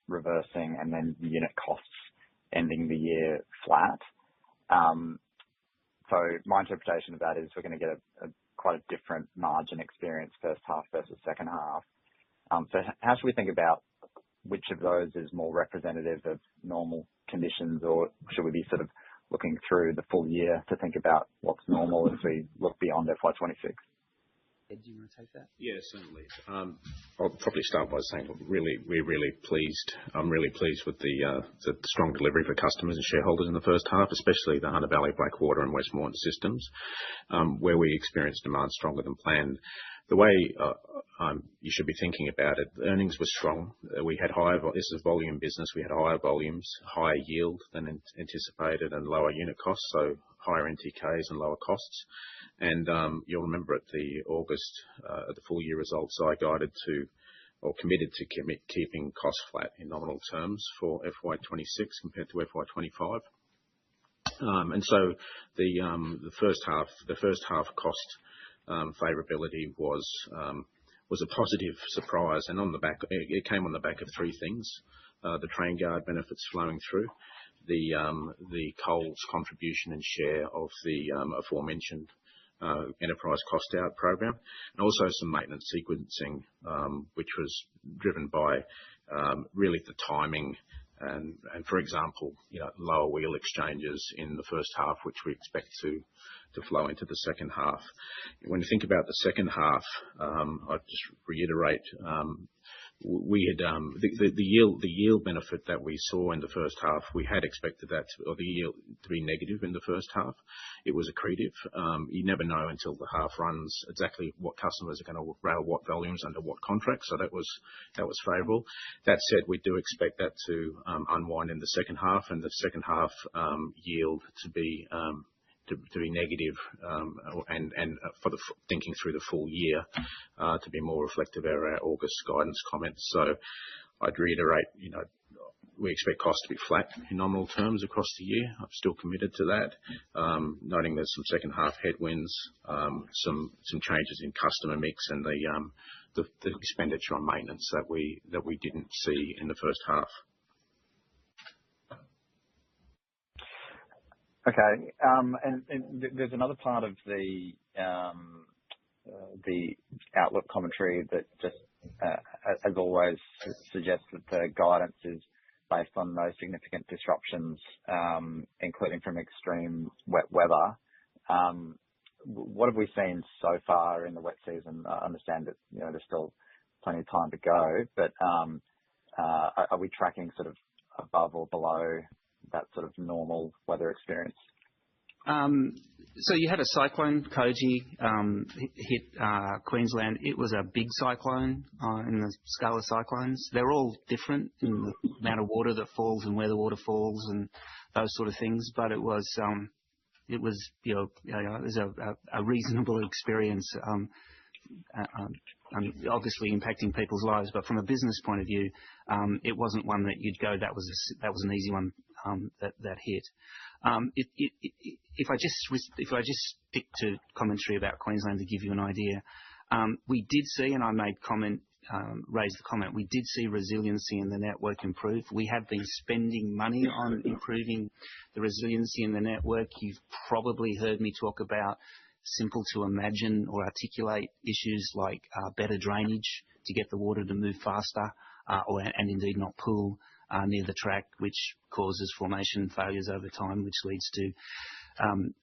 Speaker 9: reversing and then unit costs ending the year flat. So my interpretation of that is we're going to get quite a different margin experience first half versus second half. So how should we think about which of those is more representative of normal conditions, or should we be sort of looking through the full year to think about what's normal as we look beyond FY26?
Speaker 1: Ed, do you want to take that?
Speaker 5: Yeah, certainly. I'll probably start by saying we're really pleased. I'm really pleased with the strong delivery for customers and shareholders in the first half, especially the Hunter Valley, Blackwater and Westmoreland systems, where we experienced demand stronger than planned. The way you should be thinking about it, the earnings were strong. We had this is volume business. We had higher volumes, higher yield than anticipated, and lower unit costs, so higher NTKs and lower costs. And you'll remember at the August, at the full year results, I guided to or committed to keeping costs flat in nominal terms for FY26 compared to FY25. And so the first half cost favourability was a positive surprise, and it came on the back of three things: the train guard benefits flowing through, the coal's contribution and share of the aforementioned enterprise cost out program, and also some maintenance sequencing, which was driven by really the timing and for example, lower wheel exchanges in the first half, which we expect to flow into the second half. When you think about the second half, I'd just reiterate we had the yield benefit that we saw in the first half. We had expected the yield to be negative in the first half. It was accretive. You never know until the half runs exactly what customers are going to rail what volumes under what contracts. So that was favourable. That said, we do expect that to unwind in the second half, and the second half yield to be negative, and for thinking through the full year, to be more reflective of our August guidance comments. So I'd reiterate, we expect costs to be flat in nominal terms across the year. I'm still committed to that. Noting there's some second half headwinds, some changes in customer mix, and the expenditure on maintenance that we didn't see in the first half.
Speaker 9: Okay. And there's another part of the outlook commentary that just, as always, suggests that the guidance is based on no significant disruptions, including from extreme wet weather. What have we seen so far in the wet season? I understand that there's still plenty of time to go, but are we tracking sort of above or below that sort of normal weather experience?
Speaker 1: So you had a cyclone, Koji, hit Queensland. It was a big cyclone in the scale of cyclones. They're all different in the amount of water that falls and where the water falls and those sort of things. But it was a reasonable experience. Obviously impacting people's lives, but from a business point of view, it wasn't one that you'd go, that was an easy one that hit. If I just stick to commentary about Queensland to give you an idea, we did see, and I raised the comment, we did see resiliency in the network improve. We have been spending money on improving the resiliency in the network. You've probably heard me talk about simple to imagine or articulate issues like better drainage to get the water to move faster, and indeed not pool near the track, which causes formation failures over time, which leads to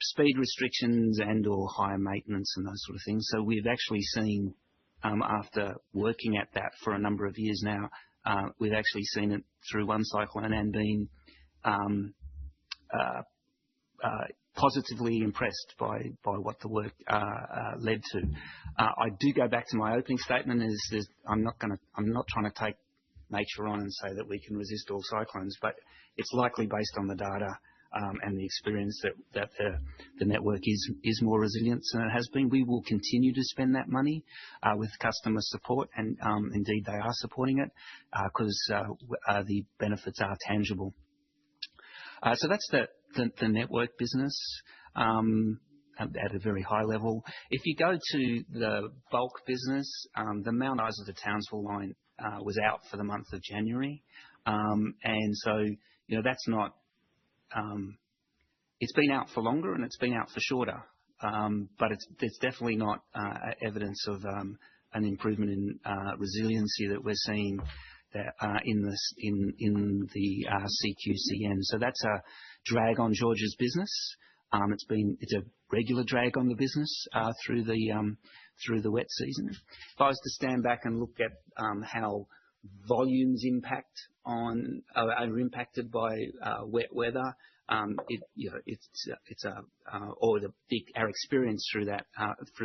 Speaker 1: speed restrictions and or higher maintenance and those sort of things. So we've actually seen, after working at that for a number of years now, we've actually seen it through one cyclone and been positively impressed by what the work led to. I do go back to my opening statement: I'm not trying to take nature on and say that we can resist all cyclones, but it's likely based on the data and the experience that the network is more resilient than it has been. We will continue to spend that money with customer support, and indeed they are supporting it because the benefits are tangible. So that's the network business at a very high level. If you go to the bulk business, the Mount Isa to Townsville line was out for the month of January, and so that's not. It's been out for longer and it's been out for shorter, but it's definitely not evidence of an improvement in resiliency that we're seeing that in the CQCN. So that's a drag on George's business. It's a regular drag on the business through the wet season. If I was to stand back and look at how volumes are impacted by wet weather, our experience through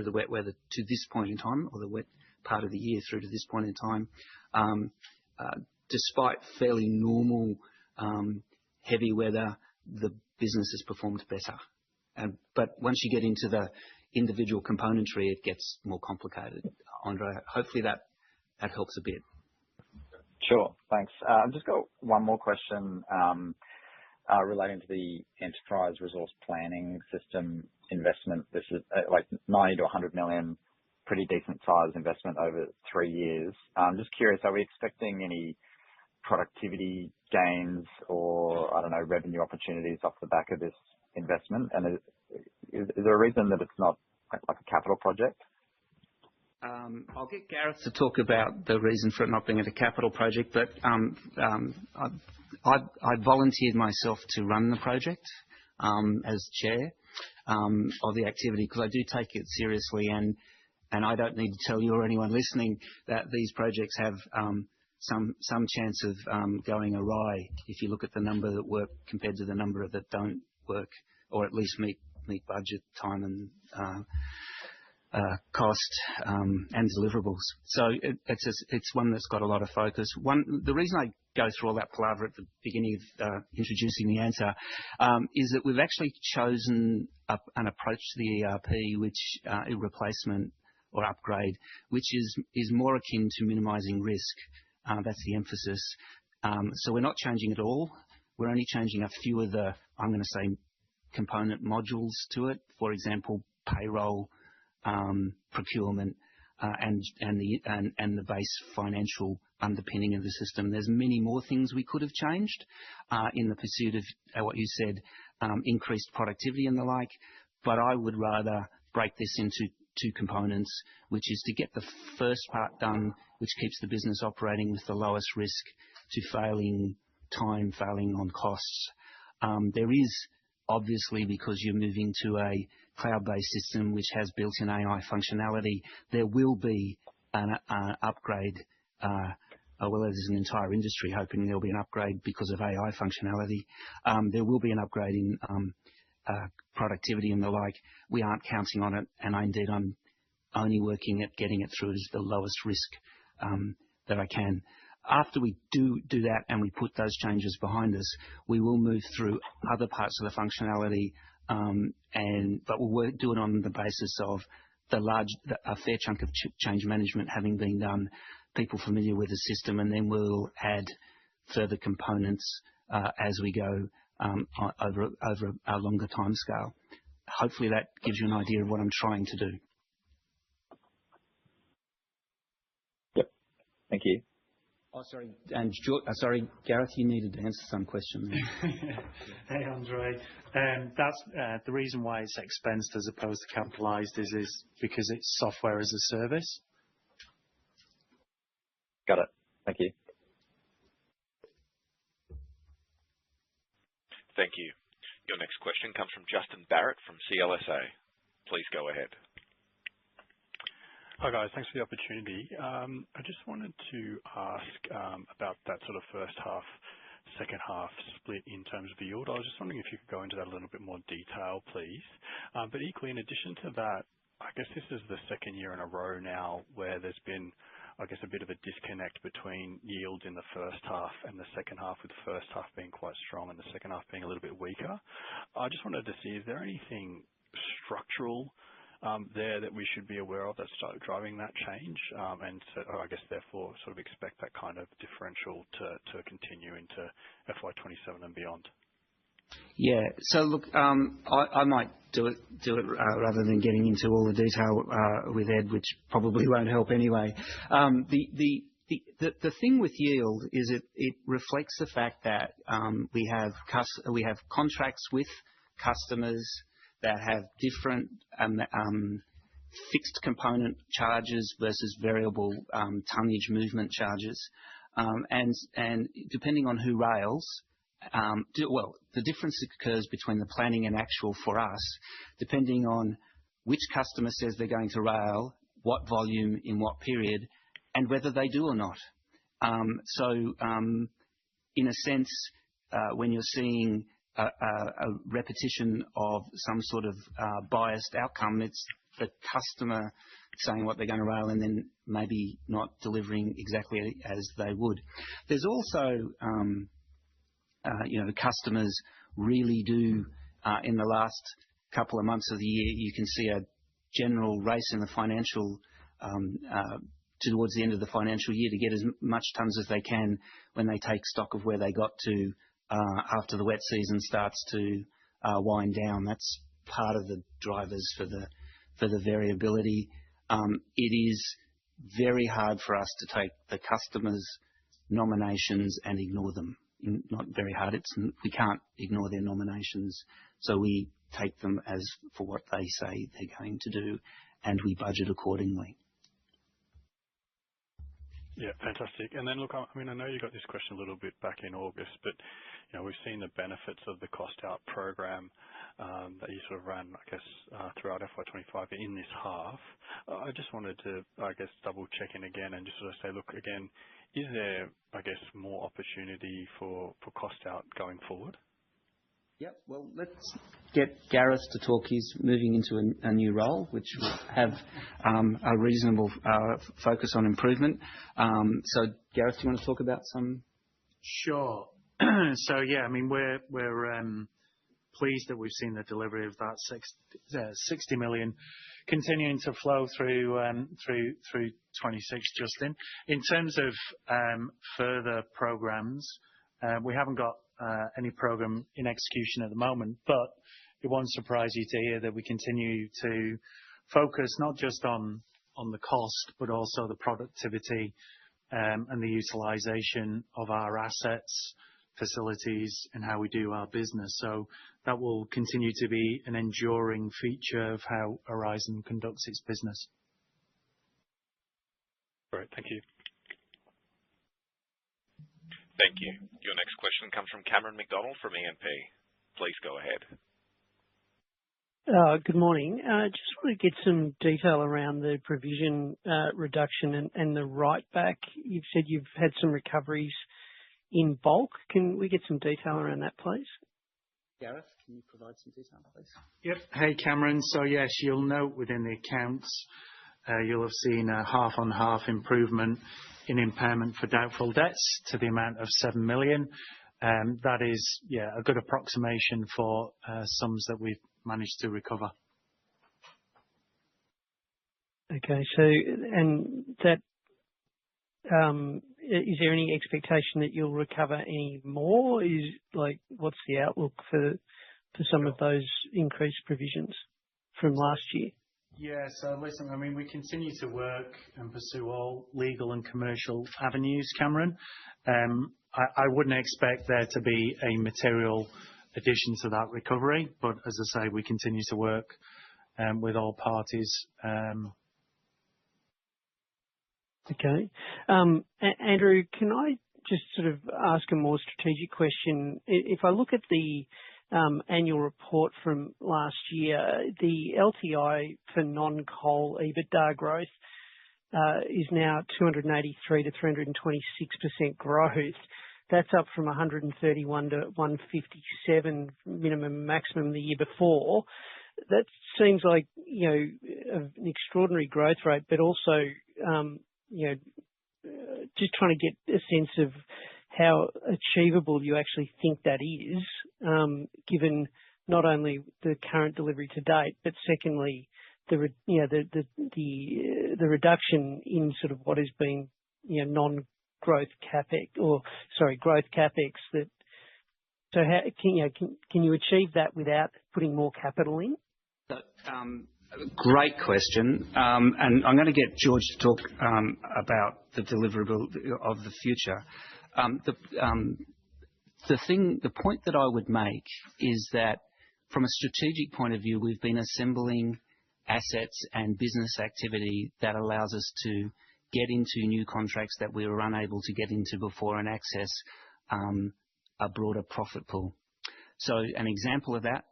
Speaker 1: the wet weather to this point in time, or the wet part of the year through to this point in time, despite fairly normal heavy weather, the business has performed better. But once you get into the individual componentry, it gets more complicated. Andre, hopefully that helps a bit.
Speaker 9: Sure, thanks. I've just got one more question relating to the enterprise resource planning system investment. This is like 90 to 100 million, pretty decent sized investment over 3 years. I'm just curious, are we expecting any productivity gains or, I don't know, revenue opportunities off the back of this investment? And is there a reason that it's not like a capital project?
Speaker 1: I'll get Gareth to talk about the reason for it not being a capital project, but I volunteered myself to run the project as chair of the activity, because I do take it seriously, and I don't need to tell you or anyone listening that these projects have some chance of going awry if you look at the number that work compared to the number that don't work, or at least meet budget, time and cost and deliverables. So it's one that's got a lot of focus. The reason I go through all that palaver at the beginning of introducing the answer is that we've actually chosen an approach to the ERP, which a replacement or upgrade, which is more akin to minimising risk. That's the emphasis. So we're not changing it all. We're only changing a few of the, I'm going to say, component modules to it. For example, payroll, procurement, and the base financial underpinning of the system. There's many more things we could have changed in the pursuit of what you said, increased productivity and the like. But I would rather break this into two components, which is to get the first part done, which keeps the business operating with the lowest risk, to failing time, failing on costs. There is obviously, because you're moving to a cloud-based system which has built-in AI functionality, there will be an upgrade. Well, there's an entire industry hoping there'll be an upgrade because of AI functionality. There will be an upgrade in productivity and the like. We aren't counting on it, and indeed I'm only working at getting it through as the lowest risk that I can. After we do that and we put those changes behind us, we will move through other parts of the functionality, but we'll do it on the basis of a fair chunk of change management having been done, people familiar with the system, and then we'll add further components as we go over a longer time scale. Hopefully that gives you an idea of what I'm trying to do.
Speaker 9: Yep. Thank you.
Speaker 1: Oh, sorry. And sorry, Gareth, you needed to answer some question there.
Speaker 2: Hey, Andre. That's the reason why it's expensed as opposed to capitalized is because it's software as a service.
Speaker 9: Got it. Thank you.
Speaker 3: Thank you. Your next question comes from Justin Barrett from CLSA. Please go ahead.
Speaker 10: Hi, guys. Thanks for the opportunity. I just wanted to ask about that sort of first half, second half split in terms of yield. I was just wondering if you could go into that a little bit more detail, please. But equally, in addition to that, I guess this is the second year in a row now where there's been, I guess, a bit of a disconnect between yields in the first half and the second half, with the first half being quite strong and the second half being a little bit weaker. I just wanted to see, is there anything structural there that we should be aware of that's driving that change, and so, I guess therefore sort of expect that kind of differential to continue into FY27 and beyond?
Speaker 1: Yeah. So look, I might do it rather than getting into all the detail with Ed, which probably won't help anyway. The thing with yield is it reflects the fact that we have contracts with customers that have different fixed component charges versus variable tonnage movement charges, and depending on who rails. The difference occurs between the planning and actual for us, depending on which customer says they're going to rail, what volume in what period, and whether they do or not. In a sense, when you're seeing a repetition of some sort of biased outcome, it's the customer saying what they're going to rail and then maybe not delivering exactly as they would. There's also customers really do, in the last couple of months of the year, you can see a general race in the financial, towards the end of the financial year, to get as much tons as they can when they take stock of where they got to after the wet season starts to wind down. That's part of the drivers for the variability. It is very hard for us to take the customers' nominations and ignore them. Not very hard. We can't ignore their nominations, so we take them as for what they say they're going to do, and we budget accordingly.
Speaker 10: Yeah, fantastic. And then look, I know you got this question a little bit back in August, but we've seen the benefits of the cost out program that you sort of ran, I guess, throughout FY25 in this half. I just wanted to, I guess, double check in again and just sort of say, look, again, Is there, I guess, more opportunity for cost out going forward?
Speaker 1: Yep. Well, let's get Gareth to talk. He's moving into a new role, which will have a reasonable focus on improvement. So, Gareth, do you want to talk about some?
Speaker 2: Sure. So yeah, I mean, we're pleased that we've seen the delivery of that 60 million continuing to flow through 26, Justin. In terms of further programs, we haven't got any program in execution at the moment, but it won't surprise you to hear that we continue to focus not just on the cost, but also the productivity and the utilization of our assets, facilities, and how we do our business. So that will continue to be an enduring feature of how Aurizon conducts its business.
Speaker 10: Great. Thank you.
Speaker 3: Thank you. Your next question comes from Cameron McDonald from E&P. Please go ahead.
Speaker 11: Good morning. Just want to get some detail around the provision reduction and the write back. You've said you've had some recoveries in bulk. Can we get some detail around that, please?
Speaker 1: Gareth, can you provide some detail, please?
Speaker 2: Yep. Hey, Cameron. So yes, you'll note within the accounts, you'll have seen a half-on-half improvement in impairment for doubtful debts to the amount of 7 million. That is, a good approximation for sums that we've managed to recover.
Speaker 11: Okay. So, and that, is there any expectation that you'll recover any more? What's the outlook for some of those increased provisions from last year?
Speaker 2: Yeah. So listen, I mean, we continue to work and pursue all legal and commercial avenues, Cameron. I wouldn't expect there to be a material addition to that recovery, but as I say, we continue to work with all parties.
Speaker 11: Okay. Andrew, can I just sort of ask a more strategic question? If I look at the annual report from last year, the LTI for non-coal EBITDA growth is now 283 to 326% growth. That's up from 131 to 157 minimum maximum the year before. That seems like, an extraordinary growth rate, but also, just trying to get a sense of how achievable you actually think that is, given not only the current delivery to date, but secondly, the reduction in sort of what has been, non-growth CapEx growth CapEx that. So how can you achieve that without putting more capital in?
Speaker 1: Great question. And I'm going to get George to talk about the deliverability of the future. The point that I would make is that from a strategic point of view, we've been assembling assets and business activity that allows us to get into new contracts that we were unable to get into before and access a broader profit pool. So an example of that,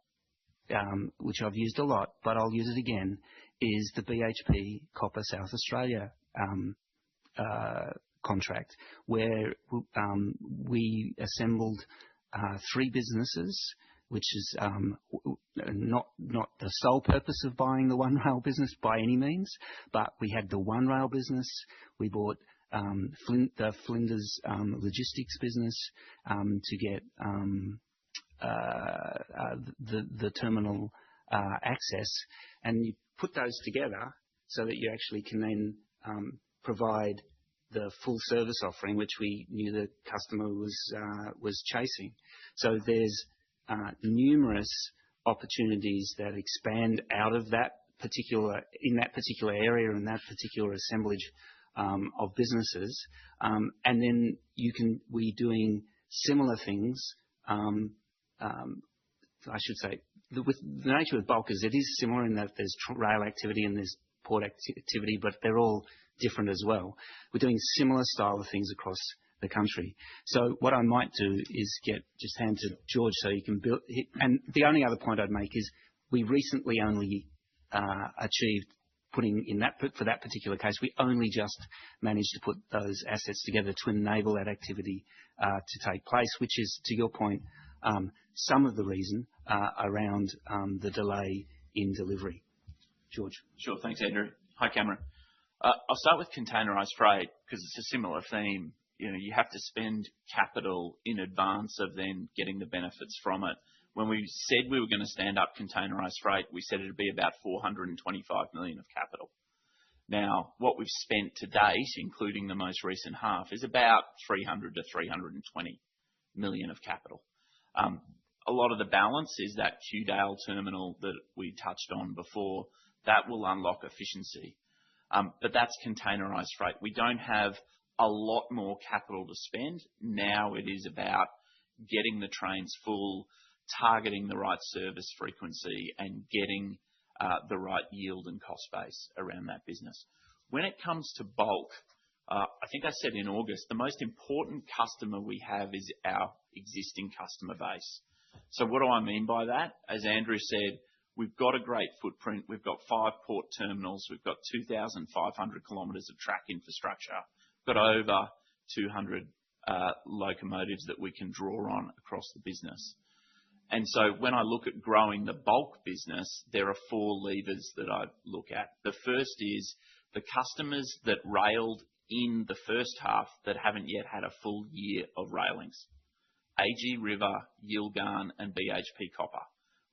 Speaker 1: which I've used a lot, but I'll use it again, is the BHP Copper South Australia contract, where we assembled 3 businesses, which is not the sole purpose of buying the One Rail business by any means, but we had the One Rail business. We bought the Flinders logistics business to get the terminal access, and you put those together so that you actually can then provide the full service offering, which we knew the customer was chasing. So there's numerous opportunities that expand out of that particular area and that particular assemblage of businesses, and then we're doing similar things. I should say, with the nature of bulk is it is similar in that there's rail activity and there's port activity, but they're all different as well. We're doing similar style of things across the country. So what I might do is just hand to George so you can build. And the only other point I'd make is we recently only achieved putting in that, for that particular case, we only just managed to put those assets together to enable that activity to take place, which is, to your point, some of the reason around the delay in delivery. George.
Speaker 6: Sure. Thanks, Andrew. Hi, Cameron. I'll start with containerised freight because it's a similar theme. You have to spend capital in advance of then getting the benefits from it. When we said we were going to stand up containerised freight, we said it would be about 425 million of capital. Now, what we've spent to date, including the most recent half, is about 300 to 320 million of capital. A lot of the balance is that Kewdale terminal that we touched on before. That will unlock efficiency. But that's containerised freight. We don't have a lot more capital to spend. Now it is about getting the trains full, targeting the right service frequency, and getting the right yield and cost base around that business. When it comes to bulk, I think I said in August, the most important customer we have is our existing customer base. So what do I mean by that? As Andrew said, we've got a great footprint. We've got 5 port terminals. We've got 2,500 kilometres of track infrastructure. We've got over 200 locomotives that we can draw on across the business. And so when I look at growing the bulk business, there are 4 levers that I look at. The first is the customers that railed in the first half that haven't yet had a full year of railings. AG River, Yilgarn and BHP Copper.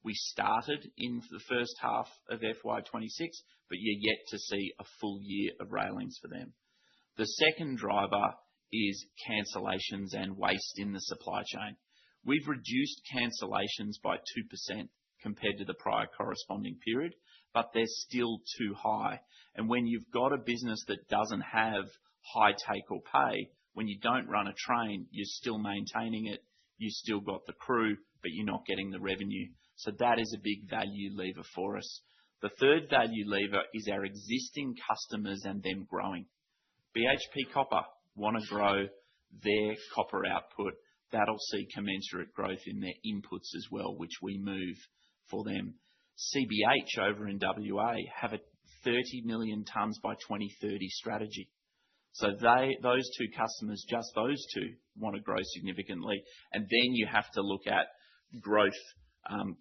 Speaker 6: We started in the first half of FY26, but you're yet to see a full year of railings for them. The second driver is cancellations and waste in the supply chain. We've reduced cancellations by 2% compared to the prior corresponding period, but they're still too high. And when you've got a business that doesn't have high take or pay, when you don't run a train, you're still maintaining it, you still got the crew, but you're not getting the revenue. So that is a big value lever for us. The third value lever is our existing customers and them growing. BHP Copper want to grow their copper output. That'll see commensurate growth in their inputs as well, which we move for them. CBH over in WA have a 30 million tonnes by 2030 strategy. So those 2 customers, just those 2, want to grow significantly. And then you have to look at growth,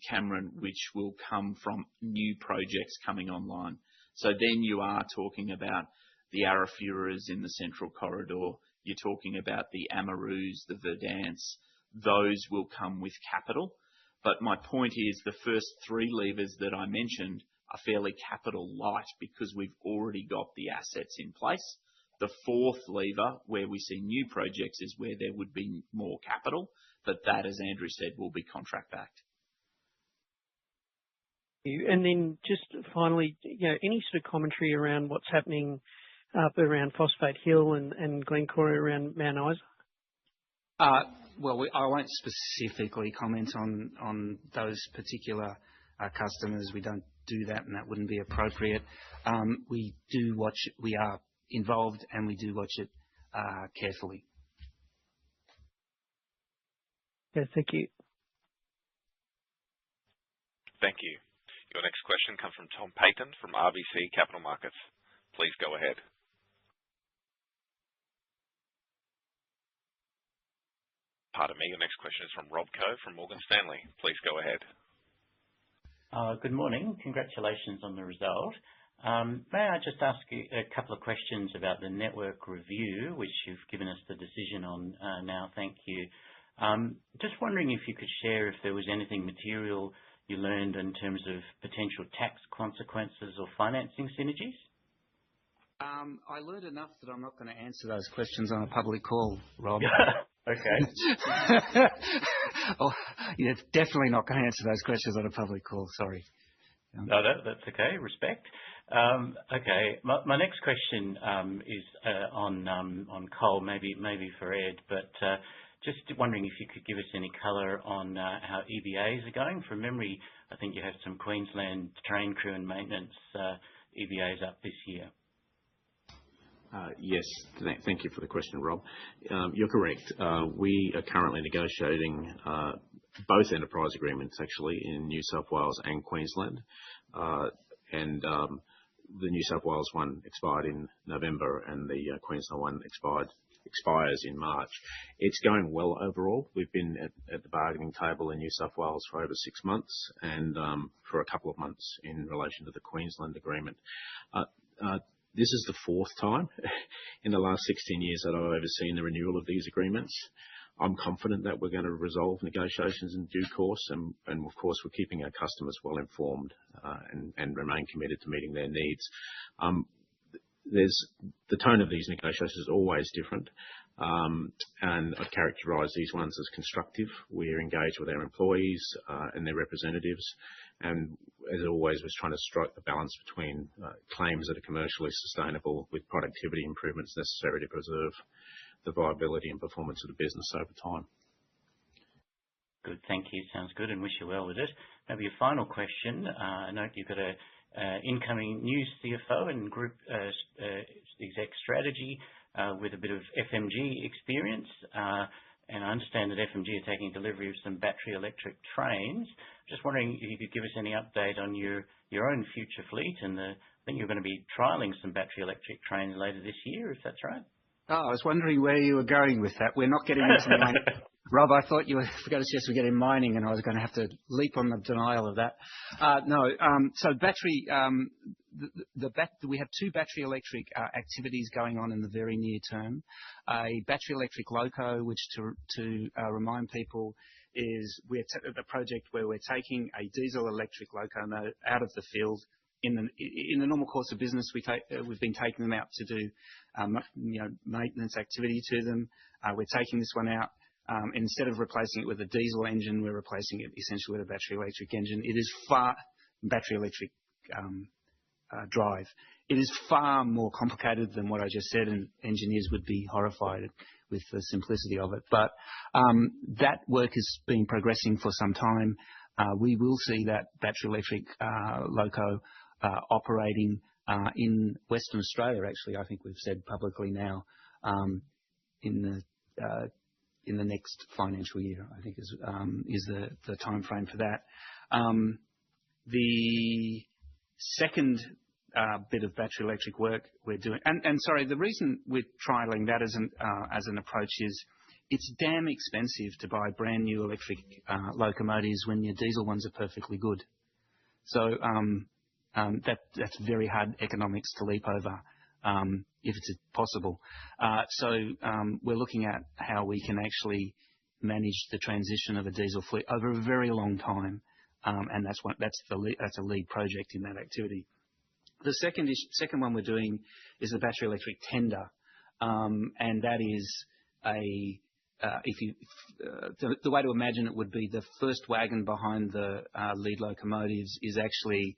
Speaker 6: Cameron, which will come from new projects coming online. So then you are talking about the Arafura's in the Central Corridor. You're talking about the Amaroos, the Verdants. Those will come with capital. But my point is the first 3 levers that I mentioned are fairly capital light because we've already got the assets in place. The 4th lever, where we see new projects, is where there would be more capital. But that, as Andrew said, will be contract backed.
Speaker 11: And then just finally, any sort of commentary around what's happening up around Phosphate Hill and Glencore around Mount Isa?
Speaker 1: Well, I won't specifically comment on those particular customers. We don't do that, and that wouldn't be appropriate. We do watch it. We are involved, and we do watch it carefully.
Speaker 11: Yeah, thank you.
Speaker 3: Thank you. Your next question comes from Tom Payton from RBC Capital Markets. Please go ahead. Pardon me, your next question is from Rob Coe from Morgan Stanley. Please go ahead.
Speaker 12: Good morning. Congratulations on the result. May I just ask you a couple of questions about the network review, which you've given us the decision on now. Thank you. Just wondering if you could share if there was anything material you learned in terms of potential tax consequences or financing synergies?
Speaker 1: I learned enough that I'm not going to answer those questions on a public call, Rob.
Speaker 12: Okay.
Speaker 1: Oh, yeah, definitely not going to answer those questions on a public call. Sorry.
Speaker 12: No, that's okay. Respect. Okay. My next question is on coal, maybe for Ed, but just wondering if you could give us any colour on how EBAs are going. From memory, I think you have some Queensland train crew and maintenance EBAs up this year.
Speaker 5: Yes. Thank you for the question, Rob. You're correct. We are currently negotiating both enterprise agreements, actually, in New South Wales and Queensland. And the New South Wales one expired in November and the Queensland one expires in March. It's going well overall. We've been at the bargaining table in New South Wales for over 6 months and for a couple of months in relation to the Queensland agreement. This is the fourth time in the last 16 years that I've overseen the renewal of these agreements. I'm confident that we're going to resolve negotiations in due course, and of course, we're keeping our customers well informed and remain committed to meeting their needs. The tone of these negotiations is always different, and I'd characterise these ones as constructive. We're engaged with our employees and their representatives, and as always, we're trying to strike the balance between claims that are commercially sustainable with productivity improvements necessary to preserve the viability and performance of the business over time.
Speaker 12: Good, thank you. Sounds good, and wish you well with it. Maybe a final question. I note you've got a incoming new CFO and group exec strategy with a bit of FMG experience. And I understand that FMG are taking delivery of some battery electric trains. Just wondering if you could give us any update on your own future fleet, and I think you're going to be trialling some battery electric trains later this year, if that's right.
Speaker 1: Oh, I was wondering where you were going with that. We're not getting into mining. Rob, I thought you were going to suggest we get in mining, and I was going to have to leap on the denial of that. No. So battery, we have 2 battery electric activities going on in the very near term. A battery electric loco, which to remind people is the project where we're taking a diesel electric loco out of the field. In the normal course of business, we've been taking them out to do maintenance activity to them. We're taking this one out. Instead of replacing it with a diesel engine, we're replacing it essentially with a battery electric engine. It is battery electric drive. It is far more complicated than what I just said, and engineers would be horrified with the simplicity of it. But that work has been progressing for some time. We will see that battery electric loco operating in Western Australia. Actually, I think we've said publicly now in the next financial year, I think is the time frame for that. The second bit of battery electric work we're doing, and sorry, the reason we're trialling that as an approach is it's damn expensive to buy brand new electric locomotives when your diesel ones are perfectly good. So that's very hard economics to leap over. If it's possible. So we're looking at how we can actually manage the transition of a diesel fleet over a very long time, and that's a lead project in that activity. The second one we're doing is the battery electric tender, and that is the way to imagine it would be the first wagon behind the lead locomotives is actually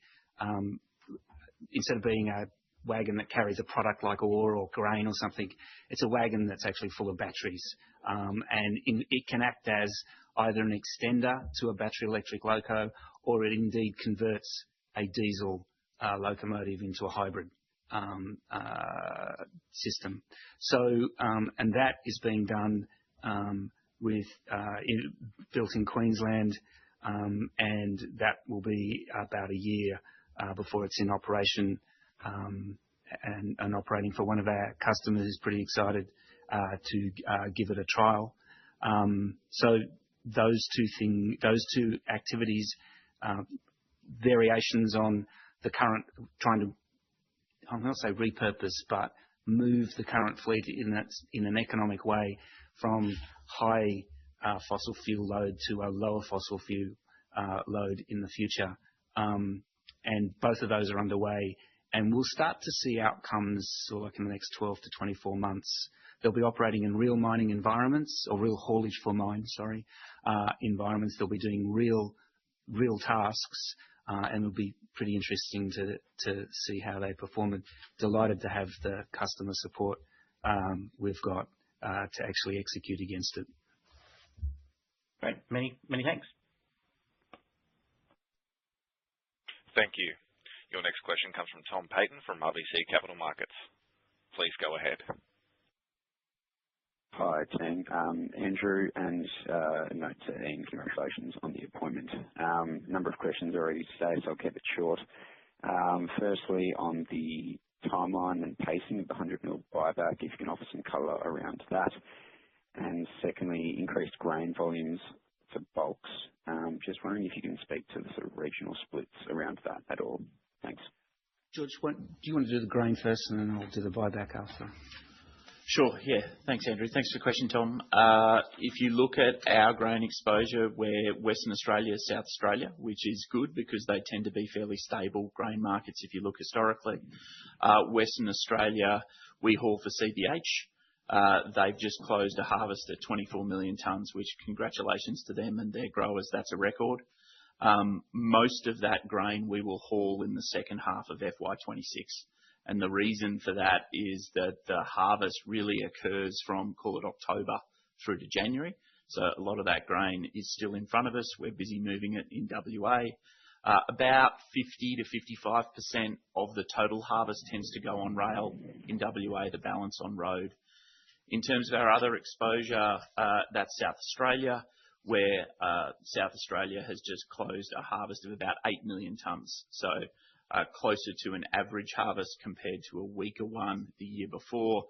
Speaker 1: instead of being a wagon that carries a product like ore or grain or something, it's a wagon that's actually full of batteries. And it can act as either an extender to a battery electric loco, or it indeed converts a diesel locomotive into a hybrid system. So, and that is being done built in Queensland, and that will be about a year before it's in operation. And operating for one of our customers is pretty excited to give it a trial. So those two activities, variations on the current, trying to, I'm not say repurpose, but move the current fleet in an economic way from high fossil fuel load to a lower fossil fuel load in the future. And both of those are underway. And we'll start to see outcomes sort of like in the next 12 to 24 months. They'll be operating in real mining environments, or real haulage for mines, environments. They'll be doing real tasks, and it'll be pretty interesting to see how they perform. And delighted to have the customer support we've got to actually execute against it.
Speaker 12: Great. Many thanks.
Speaker 3: Thank you. Your next question comes from Tom Payton from RBC Capital Markets. Please go ahead.
Speaker 13: Hi, team. Andrew, and note to Ian, congratulations on the appointment. Number of questions already today, so I'll keep it short. Firstly, on the timeline and pacing of the 100 mil buyback, if you can offer some color around that. And secondly, increased grain volumes for bulks. Just wondering if you can speak to the sort of regional splits around that at all. Thanks.
Speaker 1: George, do you want to do the grain first, and then I'll do the buyback after?
Speaker 6: Sure. Yeah. Thanks, Andrew. Thanks for the question, Tom. If you look at our grain exposure, we're Western Australia, South Australia, which is good because they tend to be fairly stable grain markets if you look historically. Western Australia, we haul for CBH. They've just closed a harvest at 24 million tonnes, which congratulations to them and their growers. That's a record. Most of that grain we will haul in the second half of FY26. And the reason for that is that the harvest really occurs from, call it October through to January. So a lot of that grain is still in front of us. We're busy moving it in WA. About 50 to 55% of the total harvest tends to go on rail in WA, the balance on road. In terms of our other exposure, that's South Australia, where South Australia has just closed a harvest of about 8 million tonnes. So closer to an average harvest compared to a weaker one the year before.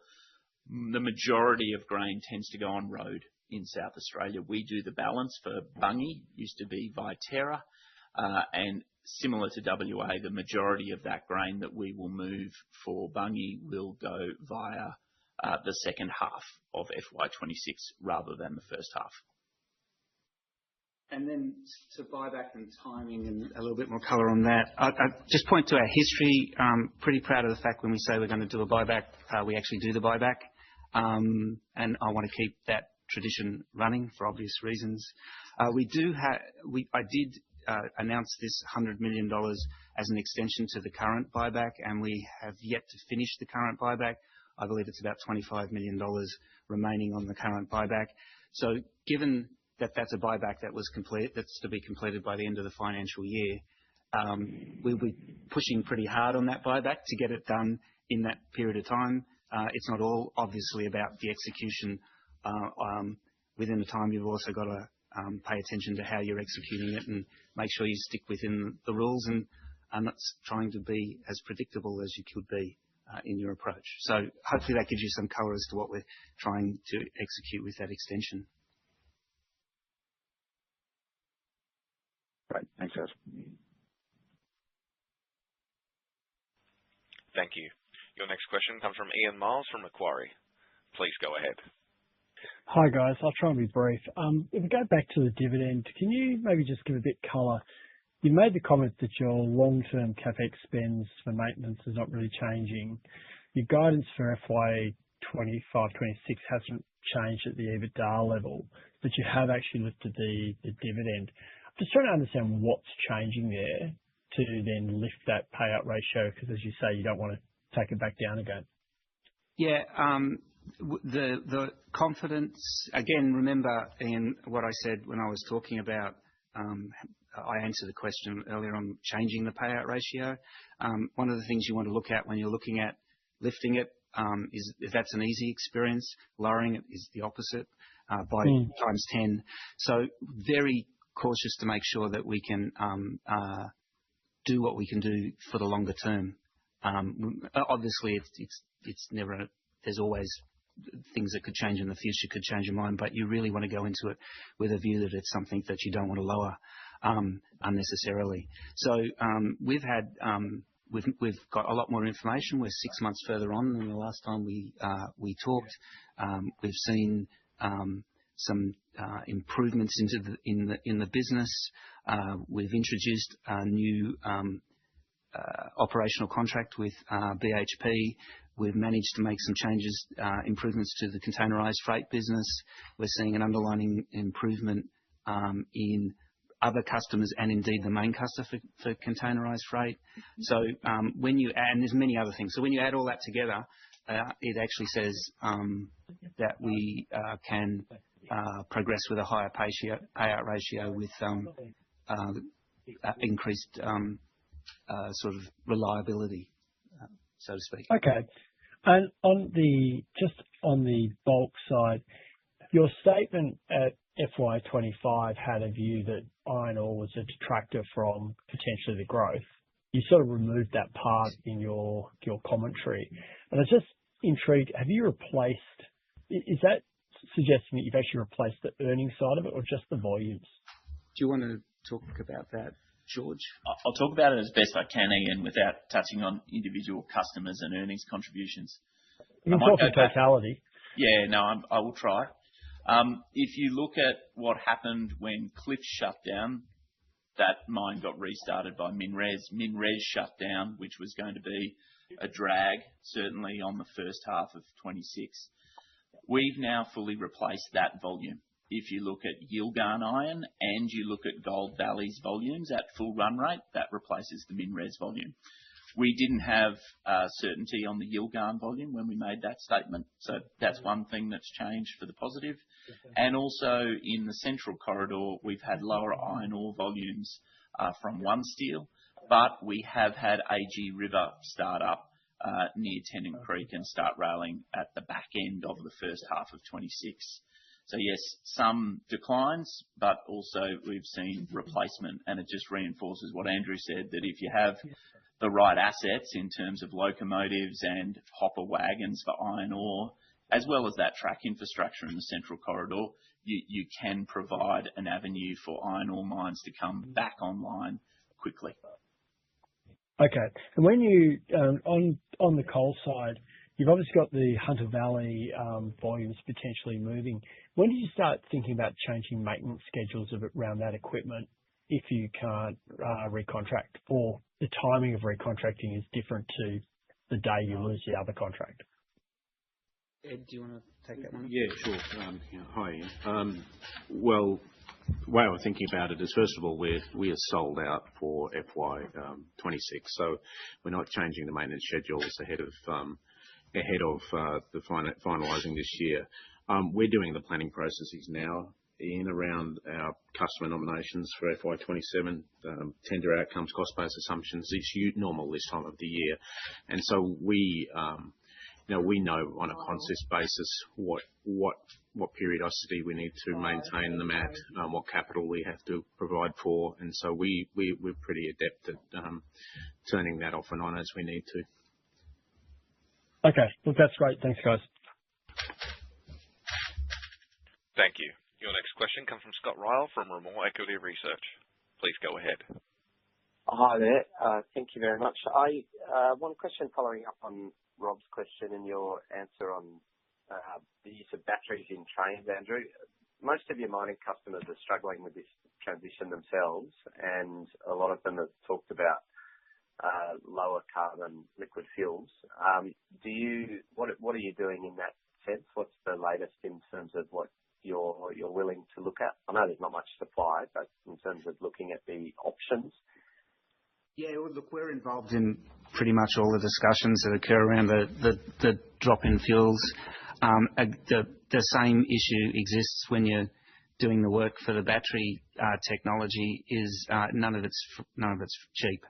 Speaker 6: The majority of grain tends to go on road in South Australia. We do the balance for Bunge, used to be Viterra, and similar to WA, the majority of that grain that we will move for Bunge will go via the second half of FY26 rather than the first half.
Speaker 1: And then to buyback and timing and a little bit more colour on that, I just point to our history. Pretty proud of the fact when we say we're going to do a buyback, we actually do the buyback. And I want to keep that tradition running for obvious reasons. I did announce this $100 million as an extension to the current buyback, and we have yet to finish the current buyback. I believe it's about $25 million remaining on the current buyback. So given that that's a buyback that's to be completed by the end of the financial year, we'll be pushing pretty hard on that buyback to get it done in that period of time. It's not all obviously about the execution within the time. You've also got to pay attention to how you're executing it and make sure you stick within the rules and not trying to be as predictable as you could be in your approach. So hopefully that gives you some colour as to what we're trying to execute with that extension.
Speaker 13: Right. Thanks, guys.
Speaker 3: Thank you. Your next question comes from Ian Miles from Macquarie. Please go ahead.
Speaker 14: Hi, guys. I'll try and be brief. If we go back to the dividend, can you maybe just give a bit colour? You made the comment that your long-term CapEx spends for maintenance is not really changing. Your guidance for FY25-26 hasn't changed at the EBITDA level, but you have actually lifted the dividend. I'm just trying to understand what's changing there to then lift that payout ratio, because as you say, you don't want to take it back down again.
Speaker 1: Yeah, the confidence, again, remember, Ian, what I said when I was talking about, I answered the question earlier on changing the payout ratio. One of the things you want to look at when you're looking at lifting it is if that's an easy experience. Lowering it is the opposite by times 10. So very cautious to make sure that we can do what we can do for the longer term. Obviously, it's never. There's always things that could change in the future, could change your mind, but you really want to go into it with a view that it's something that you don't want to lower unnecessarily. So we've got a lot more information. We're 6 months further on than the last time we talked. We've seen some improvements in the business. We've introduced a new operational contract with BHP. We've managed to make some changes, improvements to the containerised freight business. We're seeing an underlying improvement in other customers and indeed the main customer for containerised freight. So when you add, and there's many other things. So when you add all that together, it actually says that we can progress with a higher payout ratio with increased sort of reliability, so to speak.
Speaker 14: Okay. And on the bulk side, your statement at FY25 had a view that iron ore was a detractor from potentially the growth. you sort of removed that part in your commentary. And I was just intrigued, have you replaced, is that suggesting that you've actually replaced the earnings side of it or just the volumes?
Speaker 1: Do you want to talk about that, George?
Speaker 6: I'll talk about it as best I can, Ian, without touching on individual customers and earnings contributions.
Speaker 14: You can talk in totality.
Speaker 6: Yeah, no, I will try. If you look at what happened when Cliff shut down, that mine got restarted by MinRes. MinRes shut down, which was going to be a drag, certainly on the first half of 26. We've now fully replaced that volume. If you look at Yilgarn Iron and you look at Gold Valley's volumes at full run rate, that replaces the MinRes volume. We didn't have certainty on the Yilgarn volume when we made that statement, so that's one thing that's changed for the positive. And also in the Central Corridor, we've had lower iron ore volumes from One Steel, but we have had AG River start up near Tennant Creek and start railing at the back end of the first half of 26. So yes, some declines, but also we've seen replacement, and it just reinforces what Andrew said, that if you have the right assets in terms of locomotives and hopper wagons for iron ore, as well as that track infrastructure in the Central Corridor, you can provide an avenue for iron ore mines to come back online quickly.
Speaker 14: Okay. And when you, on the coal side, you've obviously got the Hunter Valley volumes potentially moving. When did you start thinking about changing maintenance schedules around that equipment if you can't recontract, or the timing of recontracting is different to the day you lose the other contract?
Speaker 1: Ed, do you want to take that one?
Speaker 5: Yeah, sure. Hi, Ian. Well, the way I was thinking about it is, first of all, we are sold out for FY26, so we're not changing the maintenance schedules ahead of the finalising this year. We're doing the planning processes now in around our customer nominations for FY27, tender outcomes, cost-based assumptions. It's normal this time of the year, and so we know on a consist basis what periodicity we need to maintain them at, what capital we have to provide for, and so we're pretty adept at turning that off and on as we need to.
Speaker 14: Okay, well, that's great. Thanks, guys.
Speaker 3: Thank you. Your next question comes from Scott Ryle from Rimor Equity Research. Please go ahead.
Speaker 15: Hi there. Thank you very much. One question following up on Rob's question and your answer on the use of batteries in trains, Andrew. Most of your mining customers are struggling with this transition themselves, and a lot of them have talked about lower carbon liquid fuels. What are you doing in that sense? What's the latest in terms of what you're willing to look at? I know there's not much supply, but in terms of looking at the options.
Speaker 1: Yeah, well, look, we're involved in pretty much all the discussions that occur around the drop-in fuels. The same issue exists when you're doing the work for the battery technology. Is none of it's cheap,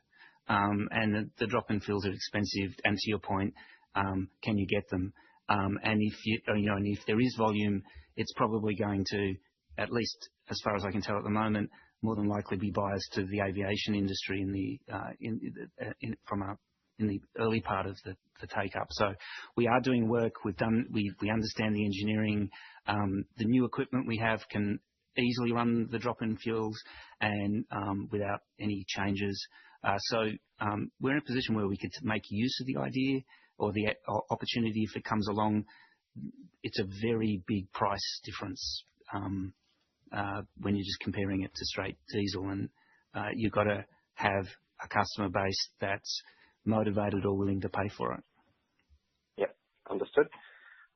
Speaker 1: and the drop-in fuels are expensive. And to your point, can you get them? And if there is volume, it's probably going to, at least as far as I can tell at the moment, more than likely be biased to the aviation industry in the early part of the take up. So we are doing work. We understand the engineering. The new equipment we have can easily run the drop-in fuels and without any changes. So we're in a position where we could make use of the idea or the opportunity if it comes along. It's a very big price difference when you're just comparing it to straight diesel, and you've got to have a customer base that's motivated or willing to pay for it.
Speaker 15: Yep, understood.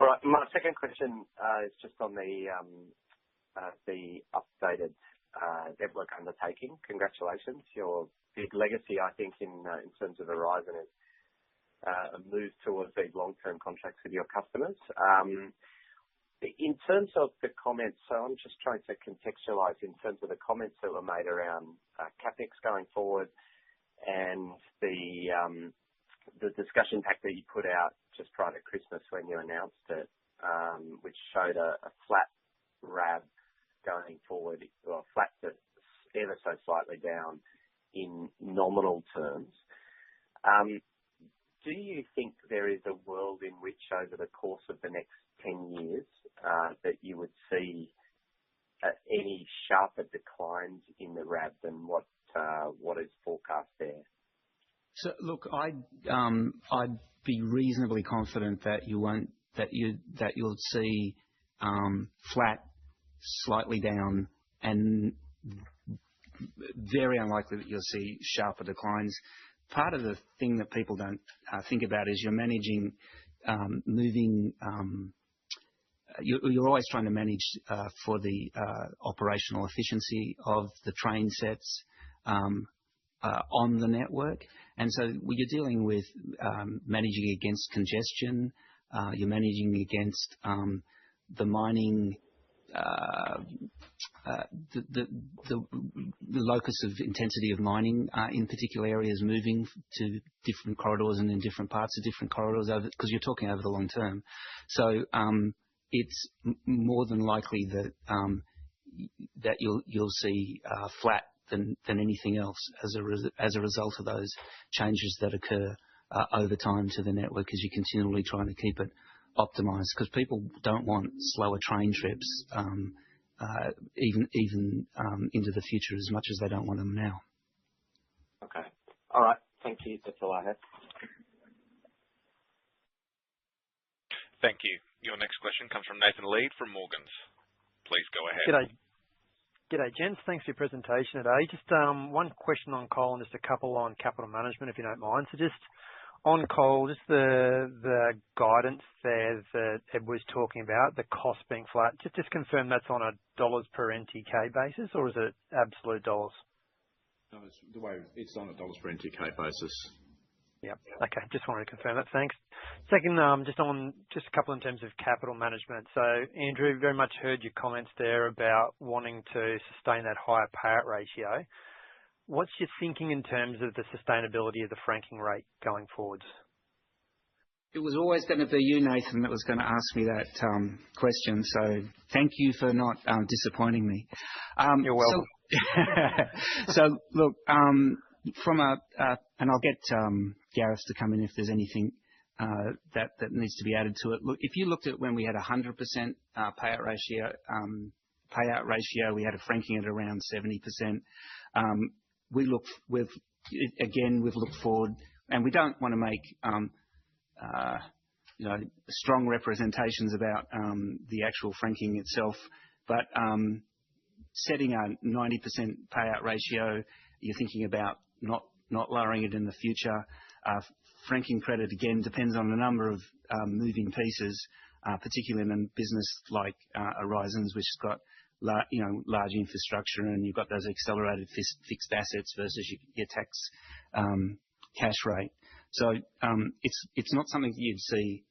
Speaker 15: All right, my second question is just on the updated network undertaking. Congratulations. Your big legacy, I think, in terms of Aurizon is a move towards these long-term contracts with your customers. In terms of the comments, so I'm just trying to contextualise in terms of the comments that were made around CapEx going forward and the discussion pack that you put out just prior to Christmas when you announced it, which showed a flat RAB going forward, or flat to ever so slightly down in nominal terms. Do you think there is a world in which over the course of the next 10 years that you would see any sharper declines in the RAB than what is forecast there?
Speaker 1: So look, I'd be reasonably confident that you'll see flat, slightly down, and very unlikely that you'll see sharper declines. Part of the thing that people don't think about is you're managing moving. You're always trying to manage for the operational efficiency of the train sets on the network, and so you're dealing with managing against congestion. You're managing against the mining. The locus of intensity of mining in particular areas, moving to different corridors and in different parts of different corridors, because you're talking over the long term. So it's more than likely that you'll see flat than anything else as a result of those changes that occur over time to the network as you're continually trying to keep it optimized, because people don't want slower train trips even into the future as much as they don't want them now.
Speaker 15: Okay. All right. Thank you. That's all I have.
Speaker 3: Thank you. Your next question comes from Nathan Lead from Morgans. Please go ahead.
Speaker 16: G'day, gents. Thanks for your presentation today. Just one question on coal and just a couple on capital management, if you don't mind. So just on coal, just the guidance there that Ed was talking about, the cost being flat, just confirm that's on a dollars per NTK basis, or is it absolute dollars?
Speaker 5: No, it's on a dollars per NTK basis.
Speaker 16: Yep. Okay. Just wanted to confirm that. Thanks. Second, just a couple in terms of capital management. So Andrew, very much heard your comments there about wanting to sustain that higher payout ratio. What's your thinking in terms of the sustainability of the franking rate going forwards?
Speaker 1: It was always going to be you, Nathan, that was going to ask me that question. So thank you for not disappointing me.
Speaker 16: You're welcome.
Speaker 1: So look, and I'll get Gareth to come in if there's anything that needs to be added to it. Look, if you looked at when we had 100% payout ratio, we had a franking at around 70%. We've looked forward, and we don't want to make strong representations about the actual franking itself, but setting a 90% payout ratio, you're thinking about not lowering it in the future. Franking credit again depends on a number of moving pieces, particularly in a business like Aurizon's, which has got large infrastructure, and you've got those accelerated fixed assets versus your tax cash rate. So it's not something that you'd see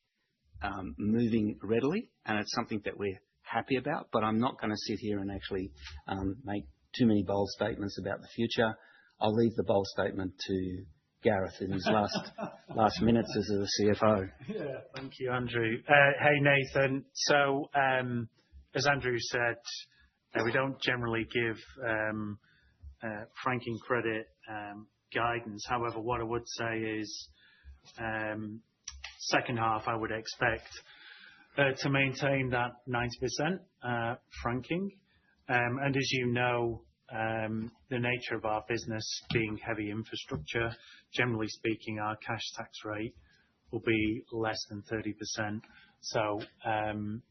Speaker 1: moving readily, and it's something that we're happy about. But I'm not going to sit here and actually make too many bold statements about the future. I'll leave the bold statement to Gareth in his last minutes as the CFO.
Speaker 2: Yeah, thank you, Andrew. Hey, Nathan. So, as Andrew said, we don't generally give franking credit guidance. However, what I would say is second half I would expect to maintain that 90% franking. And as you know, the nature of our business being heavy infrastructure, generally speaking, our cash tax rate will be less than 30%. So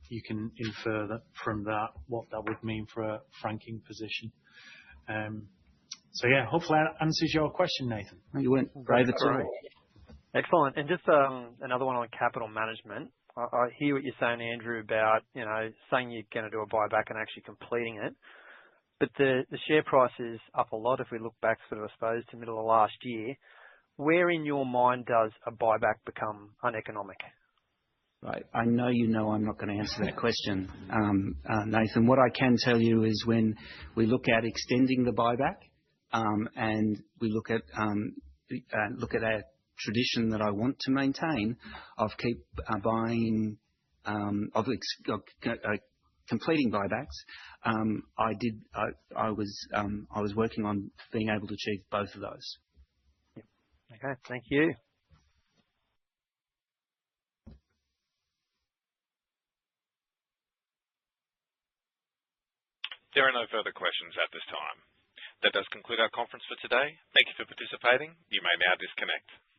Speaker 2: you can infer that from that what that would mean for a franking position. So yeah, hopefully that answers your question, Nathan.
Speaker 1: You went brave at all.
Speaker 16: Excellent. And just another one on capital management. I hear what you're saying, Andrew, about saying you're going to do a buyback and actually completing it. But the share price is up a lot if we look back, sort of, I suppose, to middle of last year. Where in your mind does a buyback become uneconomic?
Speaker 1: Right. I know I'm not going to answer that question, Nathan. What I can tell you is when we look at extending the buyback, and we look at our tradition that I want to maintain of keep buying, of completing buybacks, I was working on being able to achieve both of those.
Speaker 16: Okay, thank you.
Speaker 3: There are no further questions at this time. That does conclude our conference for today. Thank you for participating. You may now disconnect.